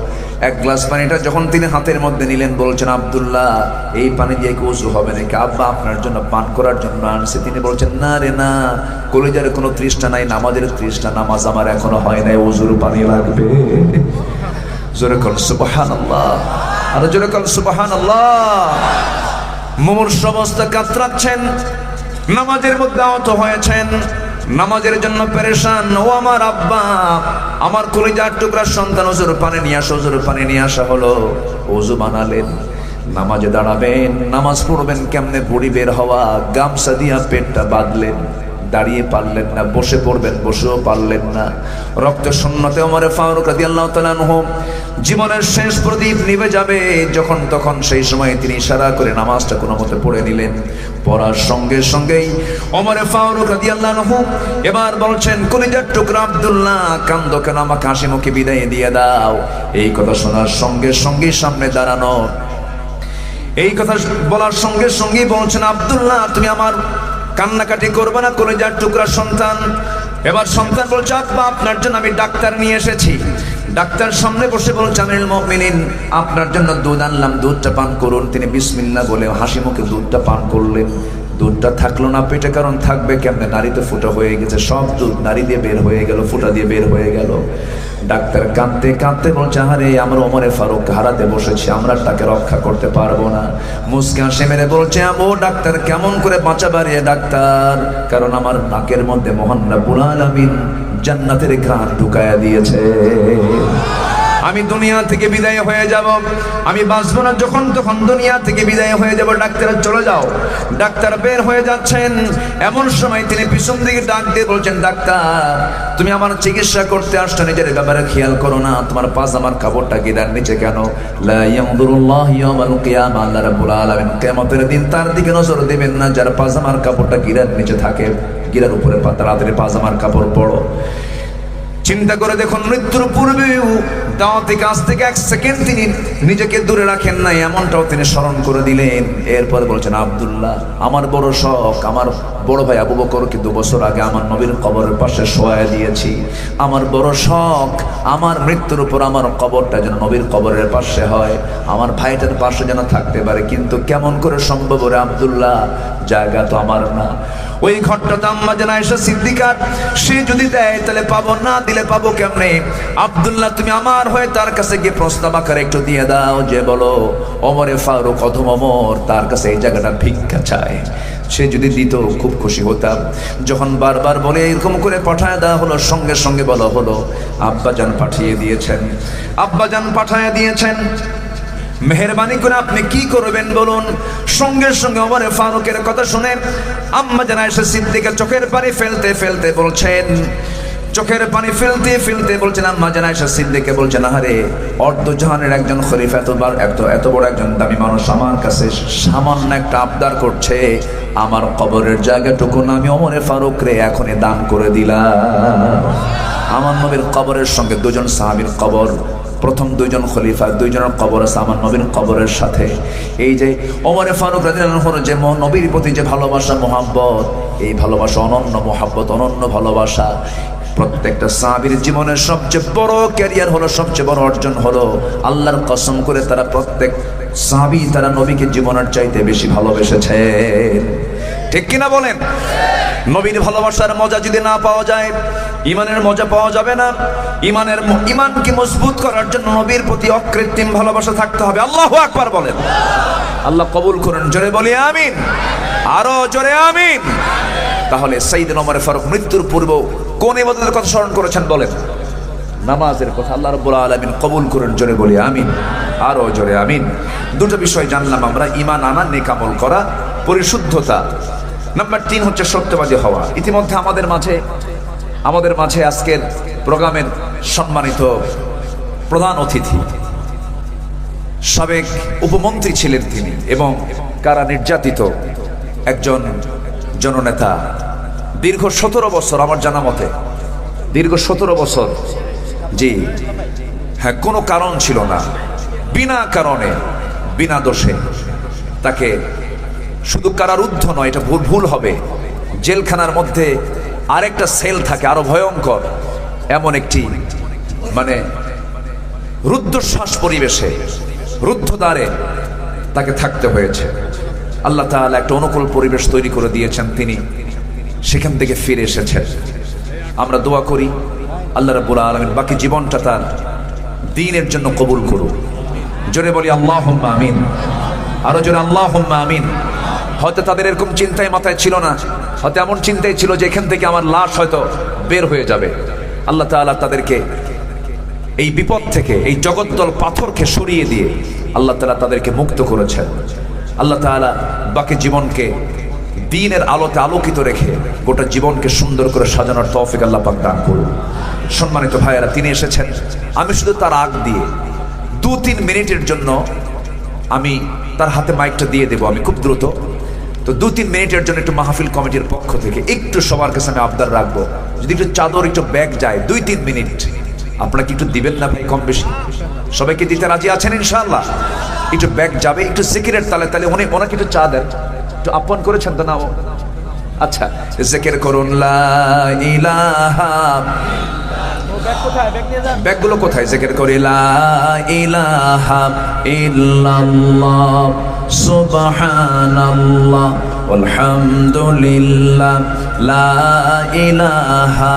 1 গ্লাস পানিটা যখন তিনি হাতের মধ্যে নিলেন, বলছেন, আব্দুল্লাহ এই পানি দিয়ে কি ওযু হবে নাকি? আব্বা আপনার জন্য পান করার জন্য আনছে। তিনি বলছেন, না রে না, কলিজার কোনো তৃষ্ণা নাই, নামাজের তৃষ্ণা, নামাজ আমার এখনো হয় নাই, ওযুর পানি লাগবে। জোরে কর সুবহানাল্লাহ, আর জোরে কর সুবহানাল্লাহ। মুমূর্ষু অবস্থা কাতরাচ্ছেন, নামাজের মধ্যে আহত হয়েছেন, নামাজের জন্য পেরেশান। ও আমার আব্বা, আমার কলিজার টুকরা সন্তান, ওযুর পানি নিয়ে আসো। ওযুর পানি নিয়ে আসা হলো। ওযু বানালেন, নামাজে দাঁড়াবেন, নামাজ পড়বেন কেমনে? বুড়ি বের হওয়া, গামছা দিয়া পেটটা বাঁধলেন। দাঁড়িয়ে পারলেন না, বসে পড়বেন, বসেও পারলেন না। রক্ত শূন্যতে ওমর ফারুক রাদিয়াল্লাহু তাআলা আনহু জীবনের শেষ প্রদীপ নিভে যাবে যখন তখন সেই সময় তিনি ইশারা করে নামাজটা কোনো মতে পড়ে নিলেন। পড়ার সঙ্গে সঙ্গেই ওমর ফারুক রাদিয়াল্লাহু আনহু এবার বলছেন, কলিজার টুকরা আব্দুল্লাহ কান্দো কেন? আমাকে হাসি মুখে বিদায় দিয়ে দাও। এই কথা শোনার সঙ্গে সঙ্গেই সামনে দাঁড়ানো, এই কথা বলার সঙ্গে সঙ্গেই বলছেন, আব্দুল্লাহ তুমি আমার কান্নাকাটি করবে না, কলিজার টুকরা সন্তান। এবার সন্তান বলছে, আব্বা আপনার জন্য আমি ডাক্তার নিয়ে এসেছি। ডাক্তার সামনে বসে বলছে, আমিরুল মুমিনিন আপনার জন্য দুধ আনলাম, দুধটা পান করুন। তিনি বিসমিল্লাহ বলে হাসি মুখে দুধটা পান করলেন। দুধটা থাকলো না পেটে, কারণ থাকবে কেমনে? নারীতে ফুটা হয়ে গেছে, সব দুধ নারী দিয়ে বের হয়ে গেল, ফুটা দিয়ে বের হয়ে গেল। ডাক্তার কাঁদতে কাঁদতে বলছে, আরে আমরা ওমরে ফারুক হারাতে বসেছি, আমরা তাকে রক্ষা করতে পারবো না। মুস্কি হাসি মেরে বলছে, ও ডাক্তার কেমন করে বাঁচাবার? ডাক্তার, কারণ আমার নাকের মধ্যে মহান রব্বুল আলামিন জান্নাতের ঘ্রাণ ঢুকায়া দিয়েছে। আমি দুনিয়া থেকে বিদায় হয়ে যাব, আমি বাঁচবো না, যখন তখন দুনিয়া থেকে বিদায় হয়ে যাব। ডাক্তার চলে যাও। ডাক্তার বের হয়ে যাচ্ছেন, এমন সময় তিনি পিছন দিকে ডাক দিয়ে বলছেন, ডাক্তার তুমি আমার চিকিৎসা করতে আসছো, নিজের ব্যাপারে খেয়াল করো না? তোমার পাজামার কাপড়টা গিরার নিচে কেন? লা ইয়ানজুরুল্লাহু ইয়াওমাল কিয়ামা, আল্লাহ রাব্বুল আলামিন কিয়ামতের দিন তার দিকে নজর দেবেন না যার পাজামার কাপড়টা গিরার নিচে থাকে। গিরার উপরে তাড়াতাড়ি পাজামার কাপড় পরো। চিন্তা করে দেখুন, মৃত্যুর পূর্বেও দাওয়াতি কাজ থেকে 1 সেকেন্ড তিনি নিজেকে দূরে রাখেন নাই, এমনটাও তিনি স্মরণ করে দিলেন। এরপর বলছেন, আব্দুল্লাহ আমার বড় শখ, আমার বড় ভাই আবু বকরকে 2 বছর আগে আমার নবীর কবরের পাশে শোয়া দিয়েছি। আমার বড় শখ, আমার মৃত্যুর উপর আমার কবরটা যেন নবীর কবরের পাশে হয়, আমার ভাইটার পাশে যেন থাকতে পারে। কিন্তু কেমন করে সম্ভব? রে আব্দুল্লাহ, জায়গা তো আমার না। ওই ঘরটা তো আম্মা জান আয়েশা সিদ্দিকার, সে যদি দেয় তাহলে পাবো, না দিলে পাবো কেমনে? আব্দুল্লাহ তুমি আমার হয়ে তার কাছে গিয়ে প্রস্তাব আকারে একটু দিয়ে দাও, যে বলো ওমরে ফারুক অথবা ওমর তার কাছে এই জায়গাটা ভিক্ষা চায়। সে যদি দিত খুব খুশি হতাম। যখন বারবার বলে এরকম করে পাঠায় দেওয়া হলো, সঙ্গে সঙ্গে বলা হলো আব্বাজান পাঠিয়ে দিয়েছেন, আব্বাজান পাঠিয়ে দিয়েছেন, মেহেরবানি করে আপনি কি করবেন বলুন? সঙ্গে সঙ্গে ওমরে ফারুকের কথা শুনে আম্মা জান আয়েশা সিদ্দিকা চোখের পানি ফেলতে ফেলতে বলছেন, চোখের পানি ফেলতে ফেলতে বলছেন, আম্মা জান আয়েশা সিদ্দিকা বলছেন, আরে অর্ধজাহানের একজন খলিফা, এত বড় একজন দামি মানুষ আমার কাছে সামান্য একটা আবদার করছে, আমার কবরের জায়গাটুকু আমি ওমরে ফারুক রে এখনই দান করে দিলাম। আমার নবীর কবরের সঙ্গে 2 জন সাহাবীর কবর, প্রথম 2 জন খলিফা, 2 জনের কবর আছে আমার নবীর কবরের সাথে। এই যে ওমরে ফারুক রাদিয়াল্লাহু আনহু যে নবীর প্রতি যে ভালোবাসা, মোহাব্বত, এই ভালোবাসা অনন্য মোহাব্বত, অনন্য ভালোবাসা, প্রত্যেকটা সাহাবীর জীবনের সবচেয়ে বড় ক্যারিয়ার হলো, সবচেয়ে বড় অর্জন হলো, আল্লাহর কসম করে তারা প্রত্যেক সাহাবী তারা নবীকে জীবনের চাইতে বেশি ভালোবেসেছে। ঠিক কিনা বলেন? নবীর ভালোবাসার মজা যদি না পাওয়া যায়, ইমানের মজা পাওয়া যাবে না। ইমানকে মজবুত করার জন্য নবীর প্রতি অকৃত্রিম ভালোবাসা থাকতে হবে। আল্লাহু আকবার বলেন। আল্লাহ কবুল করেন, জোরে বলি আমিন, আরো জোরে আমিন। তাহলে সাইয়েদনা ওমর ফারুক মৃত্যুর পূর্ব কোন ইবাদতের কথা স্মরণ করেছেন বলেন? নামাজের কথা। আল্লাহ রাব্বুল আলামিন কবুল করেন, জোরে বলি আমিন, আরো জোরে আমিন। দুটো বিষয় জানলাম আমরা, ঈমান আনা, নেক আমল করা, পরিশুদ্ধতা। নাম্বার 3 হচ্ছে সত্যবাদী হওয়া। ইতিমধ্যে আমাদের মাঝে আজকের প্রোগ্রামের সম্মানিত প্রধান অতিথি, সাবেক উপমন্ত্রী ছিলেন তিনি এবং কারা নির্যাতিত একজন জননেতা। দীর্ঘ 17 বছর, আমার জানা মতে দীর্ঘ 17 বছর, জি হ্যাঁ, কোনো কারণ ছিল না, বিনা কারণে বিনা দোষে তাকে শুধু কারারুদ্ধ নয়, এটা ভুল হবে, জেলখানার মধ্যে আরেকটা সেল থাকে আরো ভয়ঙ্কর, এমন একটি মানে রুদ্ধশ্বাস পরিবেশে, রুদ্ধদ্বারে তাকে থাকতে হয়েছে। আল্লাহ তাআলা একটা অনুকূল পরিবেশ তৈরি করে দিয়েছেন, তিনি সেখান থেকে ফিরে এসেছেন। আমরা দোয়া করি আল্লাহ রাব্বুল আলামিন বাকি জীবনটা তার দ্বীনের জন্য কবুল করুন। জোরে বলি আল্লাহুম্মা আমিন, আরো জোরে আল্লাহুম্মা আমিন। হয়তো তাদের এরকম চিন্তায় মাথায় ছিল না, হয়তো এমন চিন্তায় ছিল যে এখান থেকে আমার লাশ হয়তো বের হয়ে যাবে। আল্লাহ তাআলা তাদেরকে এই বিপদ থেকে, এই জগদ্দল পাথরকে সরিয়ে দিয়ে আল্লাহ তাআলা তাদেরকে মুক্ত করেছেন। আল্লাহ তাআলা বাকি জীবনকে দ্বীনের আলোতে আলোকিত রেখে গোটা জীবনকে সুন্দর করে সাজানোর তৌফিক আল্লাহ পাক দান করুন। সম্মানিত ভাইয়েরা, তিনি এসেছেন, আমি শুধু তার আগ দিয়ে 2-3 মিনিটের জন্য আমি তার হাতে মাইকটা দিয়ে দেবো, আমি খুব দ্রুত। তো 2-3 মিনিটের জন্য একটু মাহফিল কমিটির পক্ষ থেকে একটু সবার কাছে আমি আবদার রাখবো, যদি একটু চাদর, একটু ব্যাগ যায় 2-3 মিনিট, আপনারা কি একটু দিবেন না ভাই? কম বেশি সবাইকে দিতে রাজি আছেন ইনশাআল্লাহ? একটু ব্যাগ যাবে, একটু জিকিরের তালে তালে ওনাকে একটু চা দেন, একটু আহ্বান করেছেন তো না? আচ্ছা, জিকির করুন লা ইলাহা, ব্যাগগুলো কোথায়? জিকির করি লা ইলাহা ইল্লাল্লাহ সুবহানাল্লাহ আলহামদুলিল্লাহ লা ইলাহা